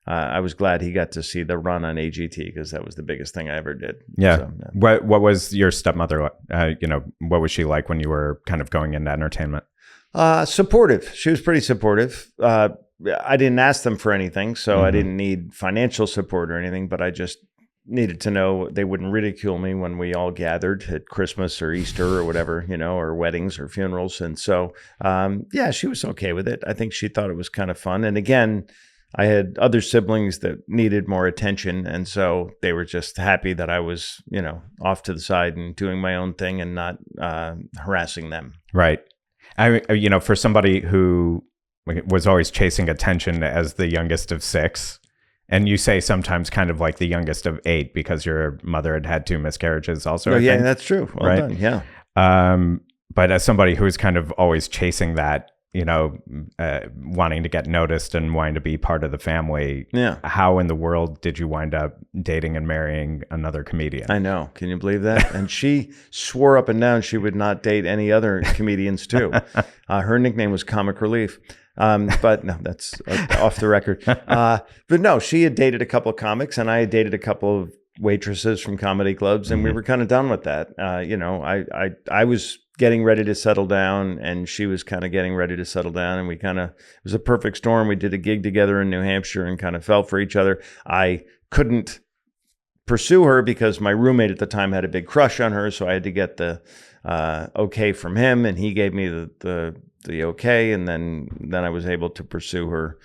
Speaker 1: I was glad he got to see the run on AGT because that was the biggest thing I ever did.
Speaker 2: Yeah. So, yeah. What was your stepmother, what was she like when you were kind of going into entertainment?
Speaker 1: Supportive. She was pretty supportive. I didn't ask them for anything, so I didn't need financial support or anything, but I just needed to know they wouldn't ridicule me when we all gathered at Christmas or Easter or whatever, or weddings or funerals. And so, she was okay with it. I think she thought it was kind of fun. And again, I had other siblings that needed more attention. And so they were just happy that I was, off to the side and doing my own thing and not harassing them.
Speaker 2: Right. For somebody who was always chasing attention as the youngest of 6, and you say sometimes kind of like the youngest of 8 because your mother had 2 miscarriages also.
Speaker 1: Oh, that's true. Well done. Yeah.
Speaker 2: But as somebody who's kind of always chasing that, wanting to get noticed and wanting to be part of the family. Yeah. How in the world did you wind up dating and marrying another comedian?
Speaker 1: I know. Can you believe that? And she swore up and down she would not date any other comedians too. Her nickname was Comic Relief. But no, that's off the record. But no, she had dated a couple of comics and I had dated a couple of waitresses from comedy clubs and we were kind of done with that. I was getting ready to settle down and she was kind of getting ready to settle down and it was a perfect storm. We did a gig together in New Hampshire and kind of fell for each other. I couldn't pursue her because my roommate at the time had a big crush on her. So I had to get the okay from him and he gave me the okay. And then I was able to pursue her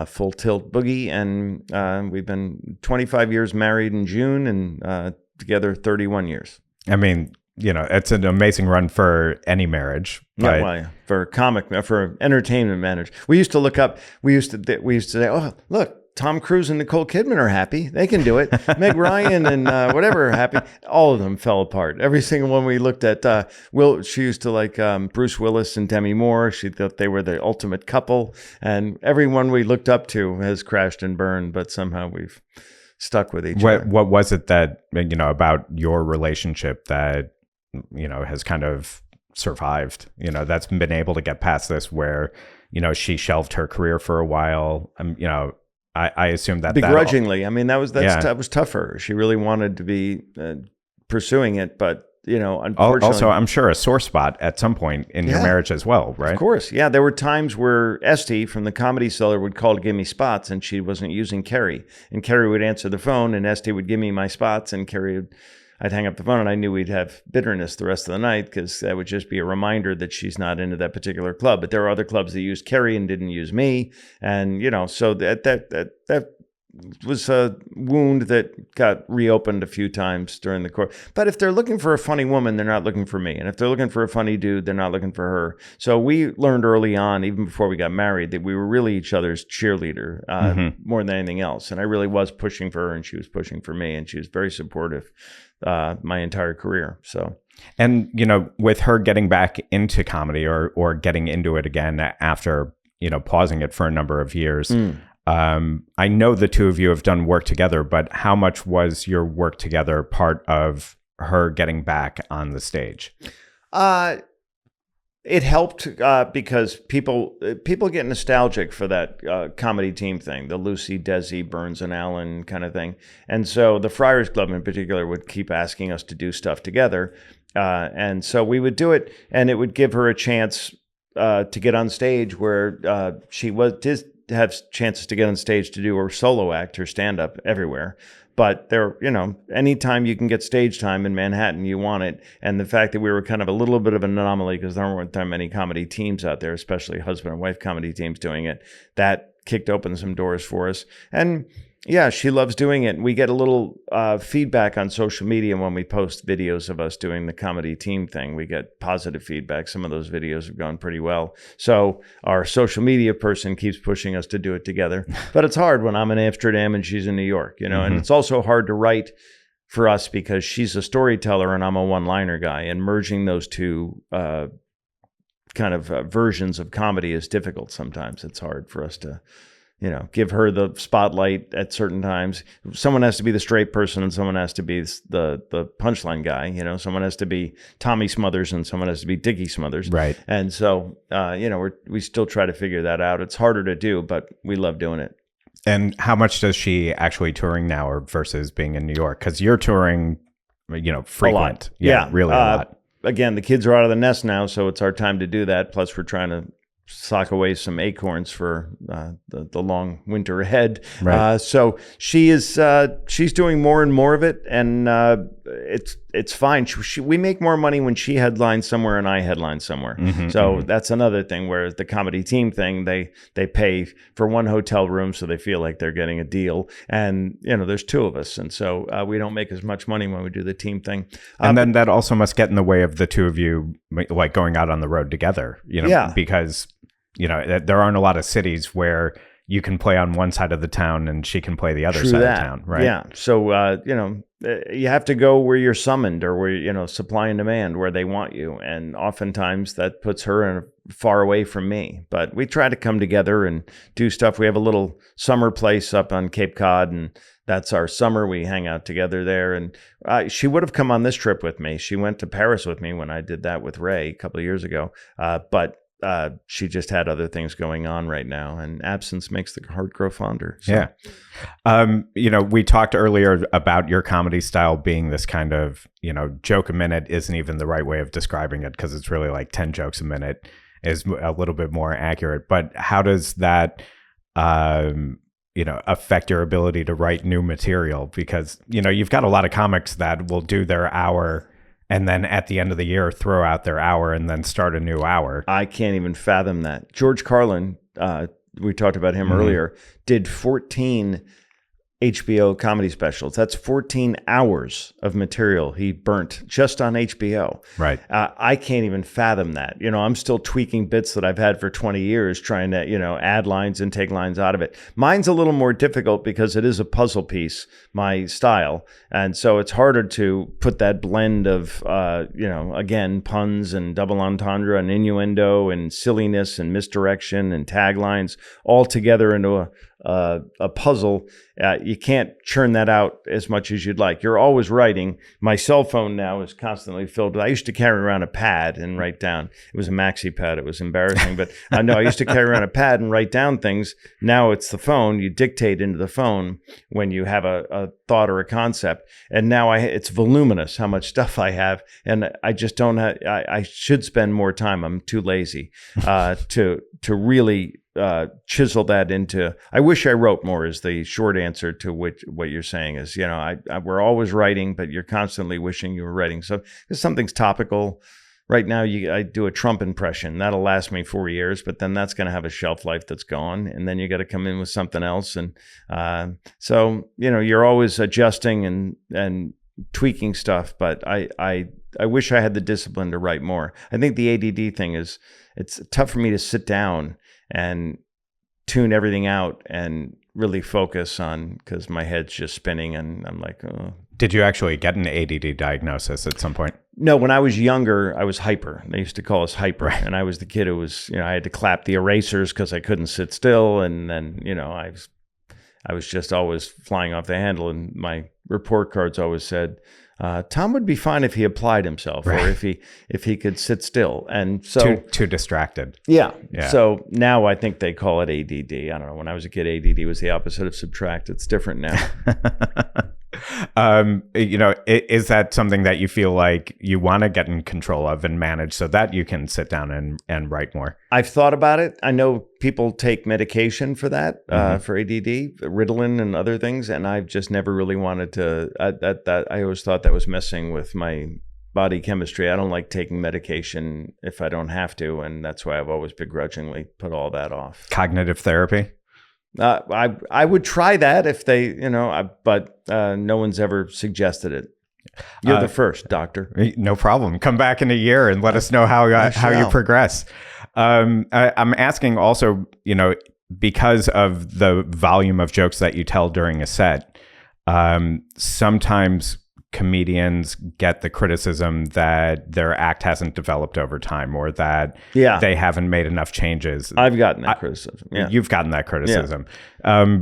Speaker 1: full tilt boogie. And we've been 25 years married in June and together 31 years.
Speaker 2: I mean, it's an amazing run for any marriage. But...
Speaker 1: for entertainment marriage. We used to say, oh, look, Tom Cruise and Nicole Kidman are happy. They can do it. Meg Ryan and whatever are happy. All of them fell apart. Every single one we looked at. She used to like Bruce Willis and Demi Moore. She thought they were the ultimate couple. And everyone we looked up to has crashed and burned, but somehow we've stuck with each other.
Speaker 2: What was it that, about your relationship that, has kind of survived, that's been able to get past this where, she shelved her career for a while. I assume that
Speaker 1: begrudgingly. That was tough for her. She really wanted to be pursuing it, but unfortunately.
Speaker 2: Also, I'm sure a sore spot at some point in your marriage as well, right?
Speaker 1: Of course. Yeah. There were times where Esty from the Comedy Cellar would call to give me spots, and she wasn't using Kerry. And Kerry would answer the phone, and Esty would give me my spots, and I'd hang up the phone, and I knew we'd have bitterness the rest of the night, because that would just be a reminder that she's not into that particular club. But there are other clubs that used Kerry and didn't use me. And, so that was a wound that got reopened a few times during the course. But if they're looking for a funny woman, they're not looking for me. And if they're looking for a funny dude, they're not looking for her. So we learned early on, even before we got married, that we were really each other's cheerleader more than anything else. And I really was pushing for her, and she was pushing for me, and she was very supportive my entire career. So,
Speaker 2: and with her getting back into comedy or getting into it again after pausing it for a number of years. I know the two of you have done work together, but how much was your work together part of her getting back on the stage?
Speaker 1: It helped because people get nostalgic for that comedy team thing, the Lucy, Desi, Burns, and Allen kind of thing. And so the Friars Club in particular would keep asking us to do stuff together. And so we would do it, and it would give her a chance to get on stage where she did have chances to get on stage to do her solo act, her stand-up everywhere. But anytime you can get stage time in Manhattan, you want it. And the fact that we were kind of a little bit of an anomaly, because there weren't that many comedy teams out there, especially husband and wife comedy teams doing it, that kicked open some doors for us. And yeah, she loves doing it. We get a little feedback on social media when we post videos of us doing the comedy team thing. We get positive feedback. Some of those videos have gone pretty well. So our social media person keeps pushing us to do it together. But it's hard when I'm in Amsterdam and she's in New York, and it's also hard to write for us because she's a storyteller and I'm a one-liner guy. And merging those two kind of versions of comedy is difficult sometimes. It's hard for us to give her the spotlight at certain times. Someone has to be the straight person and someone has to be the punchline guy. Someone has to be Tommy Smothers and someone has to be Dickie Smothers.
Speaker 2: Right.
Speaker 1: And so, we still try to figure that out. It's harder to do, but we love doing it.
Speaker 2: And how much does she actually touring now or versus being in New York? Because you're touring, frequent.
Speaker 1: A lot.
Speaker 2: Yeah, really a lot.
Speaker 1: Again, the kids are out of the nest now, so it's our time to do that. Plus, we're trying to sock away some acorns for the long winter ahead.
Speaker 2: Right.
Speaker 1: So she's doing more and more of it, and it's fine. We make more money when she headlines somewhere and I headline somewhere. That's another thing. Where the comedy team thing, they pay for one hotel room, so they feel like they're getting a deal. And there's two of us, and so we don't make as much money when we do the team thing.
Speaker 2: And then that also must get in the way of the two of you like going out on the road together. Because there aren't a lot of cities where you can play on one side of the town and she can play the other side of town, right?
Speaker 1: Yeah. So, you have to go where you're summoned or where, supply and demand, where they want you. And oftentimes that puts her far away from me. But we try to come together and do stuff. We have a little summer place up on Cape Cod, and that's our summer. We hang out together there. And she would have come on this trip with me. She went to Paris with me when I did that with Ray a couple of years ago. But she just had other things going on right now, and absence makes the heart grow fonder. So.
Speaker 2: Yeah. We talked earlier about your comedy style being this kind of, joke a minute isn't even the right way of describing it, because it's really like 10 jokes a minute is a little bit more accurate. But how does that, affect your ability to write new material? Because, you've got a lot of comics that will do their hour and then at the end of the year throw out their hour and then start a new hour.
Speaker 1: I can't even fathom that. George Carlin, we talked about him earlier, did 14 HBO comedy specials. That's 14 hours of material he burnt just on HBO.
Speaker 2: Right.
Speaker 1: I can't even fathom that. I'm still tweaking bits that I've had for 20 years, trying to, add lines and take lines out of it. Mine's a little more difficult because it is a puzzle piece, my style. And so it's harder to put that blend of, again, puns and double entendre and innuendo and silliness and misdirection and taglines all together into a puzzle. You you can't churn that out as much as you'd like. You're always writing. My cell phone now is constantly filled. I used to carry around a pad and write down. It was a maxi pad. It was embarrassing, but no, I used to carry around a pad and write down things. Now it's the phone. You dictate into the phone when you have a thought or a concept. And now it's voluminous how much stuff I have. And I just don't have, I should spend more time. I'm too lazy to really chisel that into. I wish I wrote more is the short answer to what you're saying is, we're always writing, but you're constantly wishing you were writing. So if something's topical right now, I do a Trump impression. That'll last me 4 years, but then that's going to have a shelf life that's gone. And then you got to come in with something else. And so, you're always adjusting and tweaking stuff, but I wish I had the discipline to write more. I think the ADD thing is, it's tough for me to sit down and tune everything out and really focus on, because my head's just spinning and I'm like, oh.
Speaker 2: Did you actually get an ADD diagnosis at some point?
Speaker 1: No, when I was younger, I was hyper. They used to call us hyper.
Speaker 2: Right.
Speaker 1: And I was the kid who was, I had to clap the erasers because I couldn't sit still. And then, I was just always flying off the handle. And my report cards always said, Tom would be fine if he applied himself, right, or if he could sit still. And so
Speaker 2: too distracted.
Speaker 1: Yeah. So now I think they call it ADD. I don't know. When I was a kid, ADD was the opposite of subtract. It's different now.
Speaker 2: Is that something that you feel like you want to get in control of and manage so that you can sit down and write more? I've
Speaker 1: thought about it. I know people take medication for that, for ADD, Ritalin and other things, and I've just never really wanted to. I always thought that was messing with my body chemistry. I don't like taking medication if I don't have to, and that's why I've always begrudgingly put all that off.
Speaker 2: Cognitive therapy?
Speaker 1: I would try that if they, but no one's ever suggested it. You're the first, doctor.
Speaker 2: No problem. Come back in a year and let us know how you progress. I'm asking also, because of the volume of jokes that you tell during a set, sometimes comedians get the criticism that their act hasn't developed over time, or that they haven't made enough changes.
Speaker 1: I've gotten that criticism. Yeah.
Speaker 2: You've gotten that criticism. Yeah.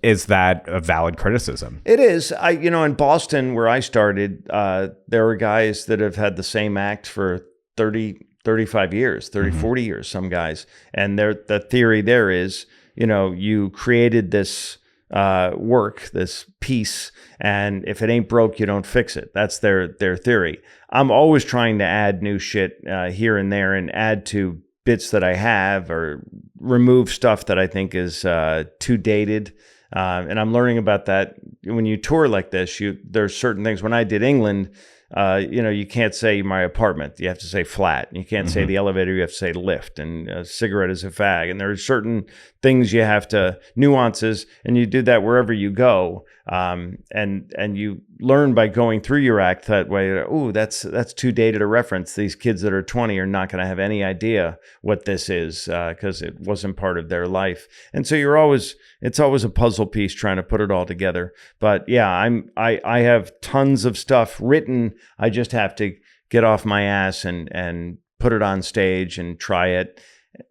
Speaker 2: Is that a valid criticism?
Speaker 1: It is. In Boston, where I started, there are guys that have had the same act for 30, 35 years, 30, 40 years, some guys. And the theory there is, you created this work, this piece, and if it ain't broke, you don't fix it. That's their theory. I'm always trying to add new shit here and there, and add to bits that I have, or remove stuff that I think is too dated. And I'm learning about that. When you tour like this, there's certain things. When I did England, you can't say my apartment. You have to say flat. You can't say the elevator. You have to say lift. And a cigarette is a fag. And there are certain things you have to, nuances, and you do that wherever you go. And you learn by going through your act that way. Oh, that's too dated a reference. These kids that are 20 are not going to have any idea what this is, because it wasn't part of their life. And so it's always a puzzle piece trying to put it all together. But yeah, I have tons of stuff written. I just have to get off my ass and put it on stage and try it.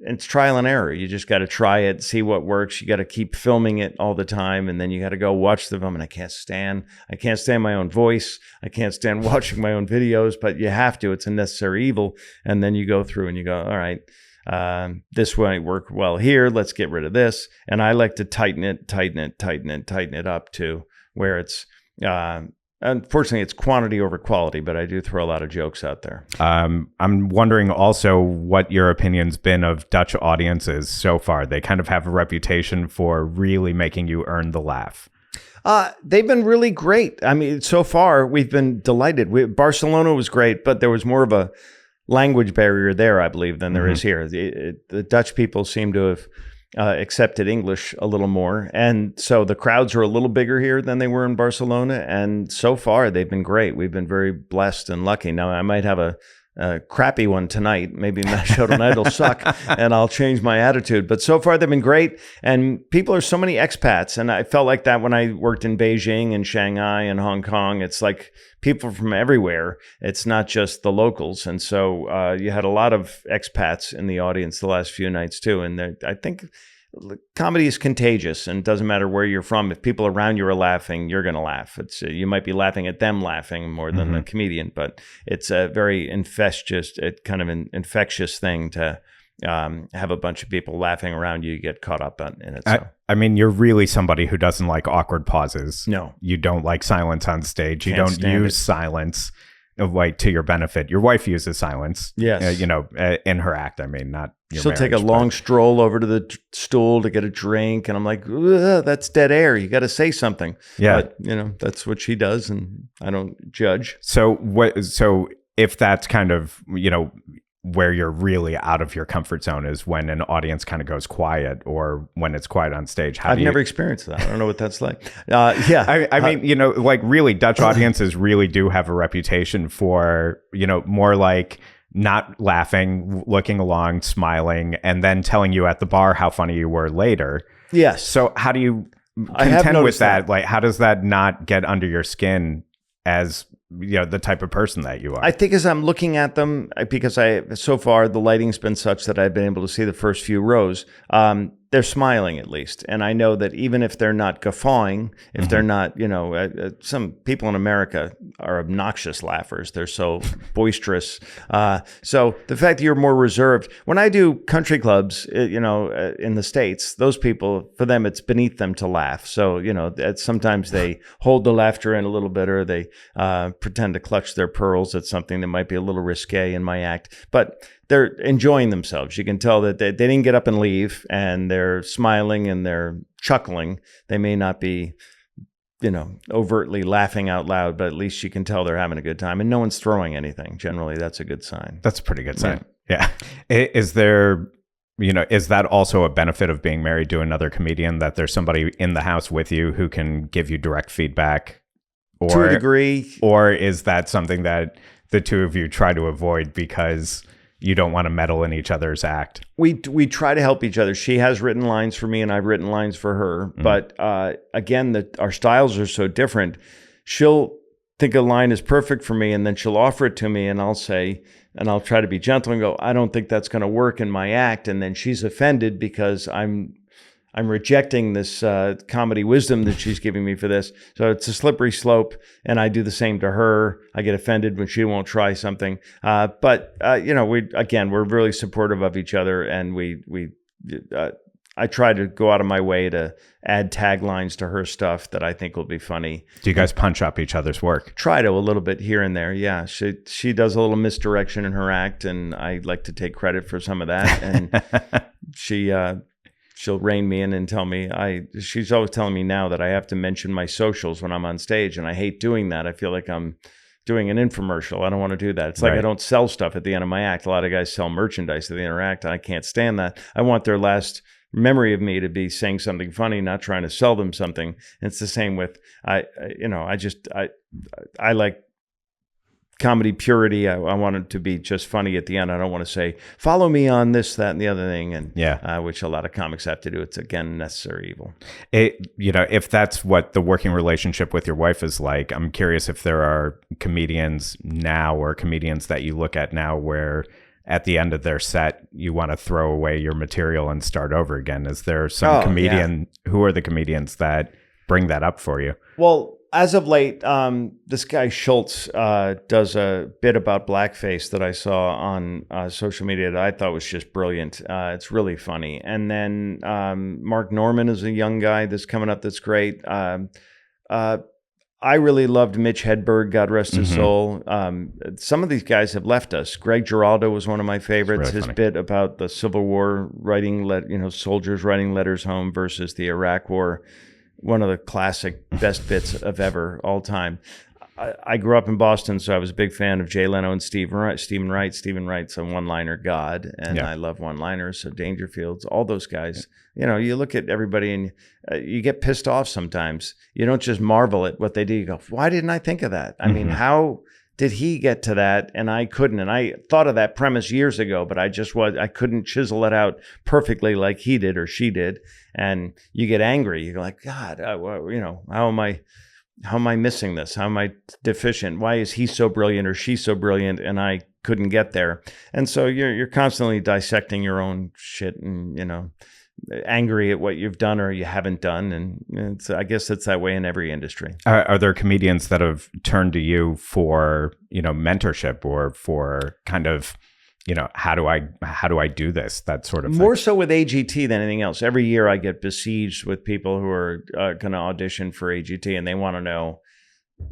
Speaker 1: It's trial and error. You just got to try it, see what works. You got to keep filming it all the time, and then you got to go watch the film. And I can't stand my own voice. I can't stand watching my own videos, but you have to. It's a necessary evil. And then you go through and you go, all right, this won't work well here. Let's get rid of this. And I like to tighten it up to where it's. Unfortunately, it's quantity over quality, but I do throw a lot of jokes out there.
Speaker 2: I'm wondering also what your opinion's been of Dutch audiences so far. They kind of have a reputation for really making you earn the laugh.
Speaker 1: They've been really great. I mean, so far, we've been delighted. Barcelona was great, but there was more of a language barrier there, I believe, than there is here. The Dutch people seem to have accepted English a little more. And so the crowds are a little bigger here than they were in Barcelona. And so far, they've been great. We've been very blessed and lucky. Now, I might have a crappy one tonight. Maybe my show tonight will suck and I'll change my attitude. But so far, they've been great. And people are so many expats. And I felt like that when I worked in Beijing and Shanghai and Hong Kong. It's like people from everywhere. It's not just the locals. And so you had a lot of expats in the audience the last few nights too. And I think comedy is contagious, and it doesn't matter where you're from. If people around you are laughing, you're going to laugh. It's you might be laughing at them laughing more than the comedian, but it's a very infectious thing to have a bunch of people laughing around you. You get caught up in it. So.
Speaker 2: I mean, you're really somebody who doesn't like awkward pauses.
Speaker 1: No.
Speaker 2: You don't like silence on stage. You
Speaker 1: Can't
Speaker 2: don't use silence like to your benefit. Your wife uses silence.
Speaker 1: Yes.
Speaker 2: In her act. I mean, not your
Speaker 1: She'll take a long stroll over to the stool to get a drink, and I'm like, that's dead air. You got to say something.
Speaker 2: Yeah.
Speaker 1: But, that's what she does, and I don't judge.
Speaker 2: So if that's kind of, where you're really out of your comfort zone is when an audience kind of goes quiet or when it's quiet on stage.
Speaker 1: I've never experienced that. I don't know what that's like. Yeah.
Speaker 2: I mean, like really Dutch audiences really do have a reputation for, more like not laughing, looking along, smiling, and then telling you at the bar how funny you were later.
Speaker 1: Yes.
Speaker 2: So how do you contend with that? Like, how does that not get under your skin as the type of person that you are?
Speaker 1: I think as I'm looking at them, because so far the lighting's been such that I've been able to see the first few rows, they're smiling at least. And I know that even if they're not guffawing, if they're not, some people in America are obnoxious laughers. They're so boisterous. So the fact that you're more reserved, when I do country clubs, in the States, those people, for them, it's beneath them to laugh. So, sometimes they hold the laughter in a little bit, or they pretend to clutch their pearls at something that might be a little risque in my act. But they're enjoying themselves. You can tell that they didn't get up and leave, and they're smiling and they're chuckling. They may not be, overtly laughing out loud, but at least you can tell they're having a good time, and no one's throwing anything. Generally, that's a good sign.
Speaker 2: That's a pretty good sign. Yeah. Is there, is that also a benefit of being married to another comedian, that there's somebody in the house with you who can give you direct feedback? Or,
Speaker 1: to a degree.
Speaker 2: Or is that something that the two of you try to avoid because you don't want to meddle in each other's act?
Speaker 1: We try to help each other. She has written lines for me, and I've written lines for her. But again, our styles are so different. She'll think a line is perfect for me, and then she'll offer it to me, and I'll say, and I'll try to be gentle and go, I don't think that's going to work in my act. And then she's offended because I'm rejecting this comedy wisdom that she's giving me for this. So it's a slippery slope, and I do the same to her. I get offended when she won't try something. But we're really supportive of each other, and I try to go out of my way to add taglines to her stuff that I think will be funny.
Speaker 2: Do you guys punch up each other's work?
Speaker 1: Try to, a little bit here and there. Yeah, she does a little misdirection in her act, and I like to take credit for some of that. And she'll rein me in and tell me, she's always telling me now that I have to mention my socials when I'm on stage, and I hate doing that. I feel like I'm doing an infomercial. I don't want to do that. It's like I don't sell stuff at the end of my act. A lot of guys sell merchandise at the end of their act, and I can't stand that. I want their last memory of me to be saying something funny, not trying to sell them something. And it's the same with, I like comedy purity. I want it to be just funny at the end. I don't want to say, follow me on this, that, and the other thing. And which a lot of comics have to do. It's, again, necessary evil.
Speaker 2: If that's what the working relationship with your wife is like, I'm curious if there are comedians now or comedians that you look at now where at the end of their set, you want to throw away your material and start over again. Is there some comedian? Yeah. Who are the comedians that bring that up for you? Well,
Speaker 1: as of late, this guy Schultz does a bit about blackface that I saw on social media that I thought was just brilliant. It's really funny. And then Mark Norman is a young guy that's coming up that's great. I really loved Mitch Hedberg, God rest his soul. Some of these guys have left us. Greg Giraldo was one of my favorites. Really his bit about the Civil War, soldiers writing letters home versus the Iraq War. One of the classic best bits of ever, all time. I grew up in Boston, so I was a big fan of Jay Leno and Stephen Wright. Stephen Wright's a one-liner god, and I love one-liners. So Dangerfields, all those guys. You look at everybody and you get pissed off sometimes. You don't just marvel at what they do. You go, why didn't I think of that? I mean, how did he get to that and I couldn't? And I thought of that premise years ago, but I couldn't chisel it out perfectly like he did or she did. And you get angry. You're like, God, how am I missing this? How am I deficient? Why is he so brilliant or she so brilliant and I couldn't get there? And so you're constantly dissecting your own shit and, angry at what you've done or you haven't done. And I guess it's that way in every industry.
Speaker 2: Are there comedians that have turned to you for, mentorship or for kind of, how do I do this? That sort of thing.
Speaker 1: More so with AGT than anything else. Every year I get besieged with people who are going to audition for AGT, and they want to know,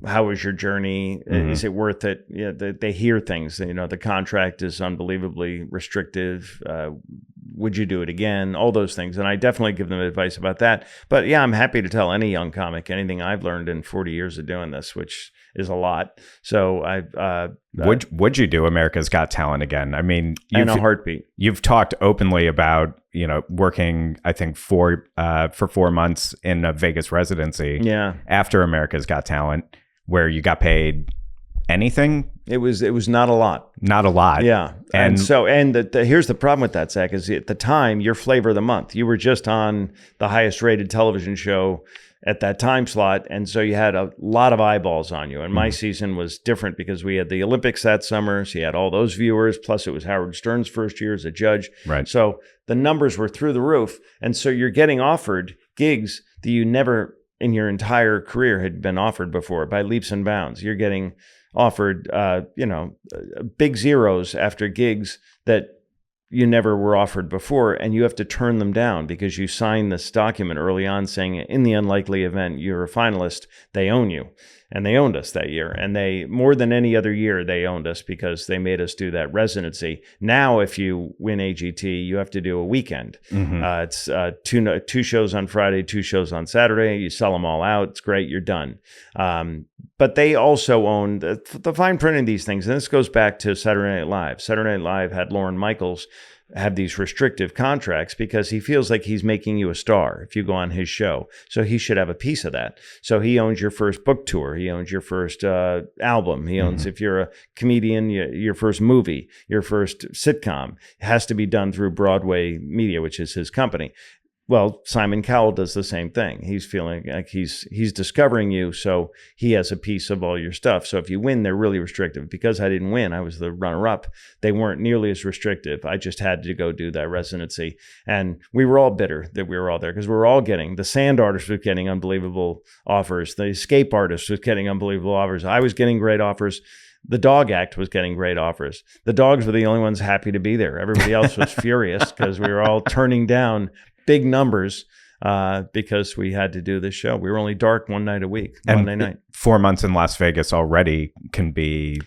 Speaker 1: how was your journey? Mm-hmm. Is it worth it? They hear things. The contract is unbelievably restrictive. Would you do it again? All those things. And I definitely give them advice about that. But yeah, I'm happy to tell any young comic anything I've learned in 40 years of doing this, which is a lot. So
Speaker 2: would you do America's Got Talent again? I mean,
Speaker 1: in a heartbeat.
Speaker 2: You've talked openly about, working, I think, for 4 months in a Vegas residency.
Speaker 1: Yeah.
Speaker 2: After America's Got Talent, where you got paid anything.
Speaker 1: It was not a lot.
Speaker 2: Not a lot.
Speaker 1: Yeah. And here's the problem with that, Zach, is at the time, your flavor of the month. You were just on the highest rated television show at that time slot. And so you had a lot of eyeballs on you. And my season was different because we had the Olympics that summer. So you had all those viewers. Plus it was Howard Stern's first year as a judge.
Speaker 2: Right.
Speaker 1: So the numbers were through the roof. And so you're getting offered gigs that you never in your entire career had been offered before by leaps and bounds. You're getting offered, big zeros after gigs that you never were offered before, and you have to turn them down because you signed this document early on saying in the unlikely event you're a finalist, they own you. And they owned us that year. And they, more than any other year, they owned us because they made us do that residency. Now, if you win AGT, you have to do a weekend. Mm-hmm. It's two shows on Friday, 2 shows on Saturday. You sell them all out. It's great. You're done. But they also owned the fine print of these things. And this goes back to Saturday Night Live. Saturday Night Live had Lorne Michaels have these restrictive contracts because he feels like he's making you a star if you go on his show. So he should have a piece of that. So he owns your first book tour. He owns your first album. He owns, if you're a comedian, your first movie, your first sitcom. It has to be done through Broadway Media, which is his company. Well, Simon Cowell does the same thing. He's feeling like he's discovering you, so he has a piece of all your stuff. So if you win, they're really restrictive. Because I didn't win, I was the runner-up. They weren't nearly as restrictive. I just had to go do that residency. And we were all bitter that we were all there because we were all getting, the sand artist was getting unbelievable offers. The escape artist was getting unbelievable offers. I was getting great offers. The dog act was getting great offers. The dogs were the only ones happy to be there. Everybody else was furious because we were all turning down big numbers because we had to do this show. We were only dark one night a week, Monday night.
Speaker 2: 4 months in Las Vegas already can be,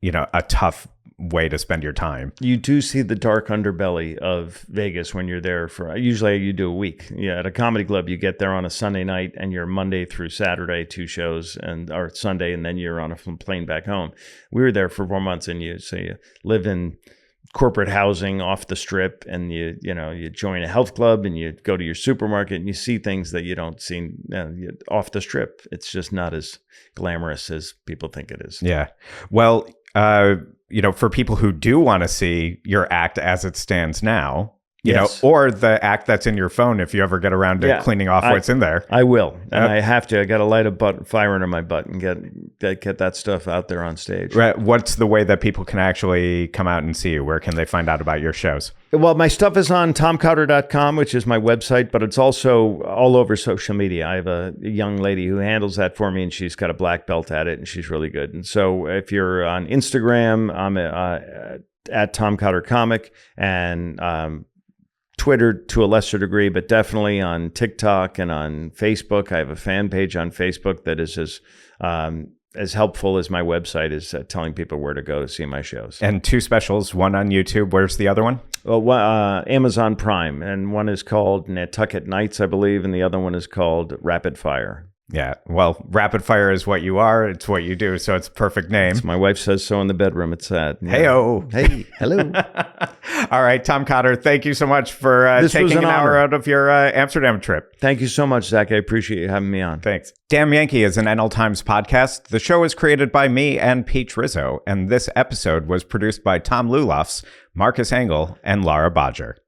Speaker 2: a tough way to spend your time.
Speaker 1: You do see the dark underbelly of Vegas when you're there for, usually you do a week. Yeah, at a comedy club, you get there on a Sunday night and you're Monday through Saturday, 2 shows, or Sunday, and then you're on a plane back home. We were there for 4 months, and you live in corporate housing off the strip, and you join a health club, and you go to your supermarket, and you see things that you don't see off the strip. It's just not as glamorous as people think it is.
Speaker 2: Yeah. Well, for people who do want to see your act as it stands now, or the act that's in your phone if you ever get around to cleaning off what's in there.
Speaker 1: I will. And I have to. I got to light a fire under my butt and get that stuff out there on stage.
Speaker 2: Right. What's the way that people can actually come out and see you? Where can they find out about your shows?
Speaker 1: Well, my stuff is on tomcotter.com, which is my website, but it's also all over social media. I have a young lady who handles that for me, and she's got a black belt at it, and she's really good. And so if you're on Instagram, I'm at Tom Cotter Comic, and Twitter to a lesser degree, but definitely on TikTok and on Facebook. I have a fan page on Facebook that is as helpful as my website is at telling people where to go to see my shows.
Speaker 2: And 2 specials, one on YouTube. Where's the other one?
Speaker 1: Well, Amazon Prime, and one is called Nantucket Nights, I believe, and the other one is called Rapid Fire.
Speaker 2: Yeah, well, Rapid Fire is what you are. It's what you do, so it's a perfect name.
Speaker 1: My wife says so in the bedroom. It's sad. Yeah.
Speaker 2: Hey-o.
Speaker 1: Hey, hello.
Speaker 2: All right, Tom Cotter, thank you so much for taking an hour out of your Amsterdam trip.
Speaker 1: Thank you so much, Zach. I appreciate you having me on.
Speaker 2: Thanks. Damn Yankee is an NL Times podcast. The show is created by me and Peach Rizzo, and this episode was produced by Tom Lulofs, Marcus Engel, and Laura Bodger.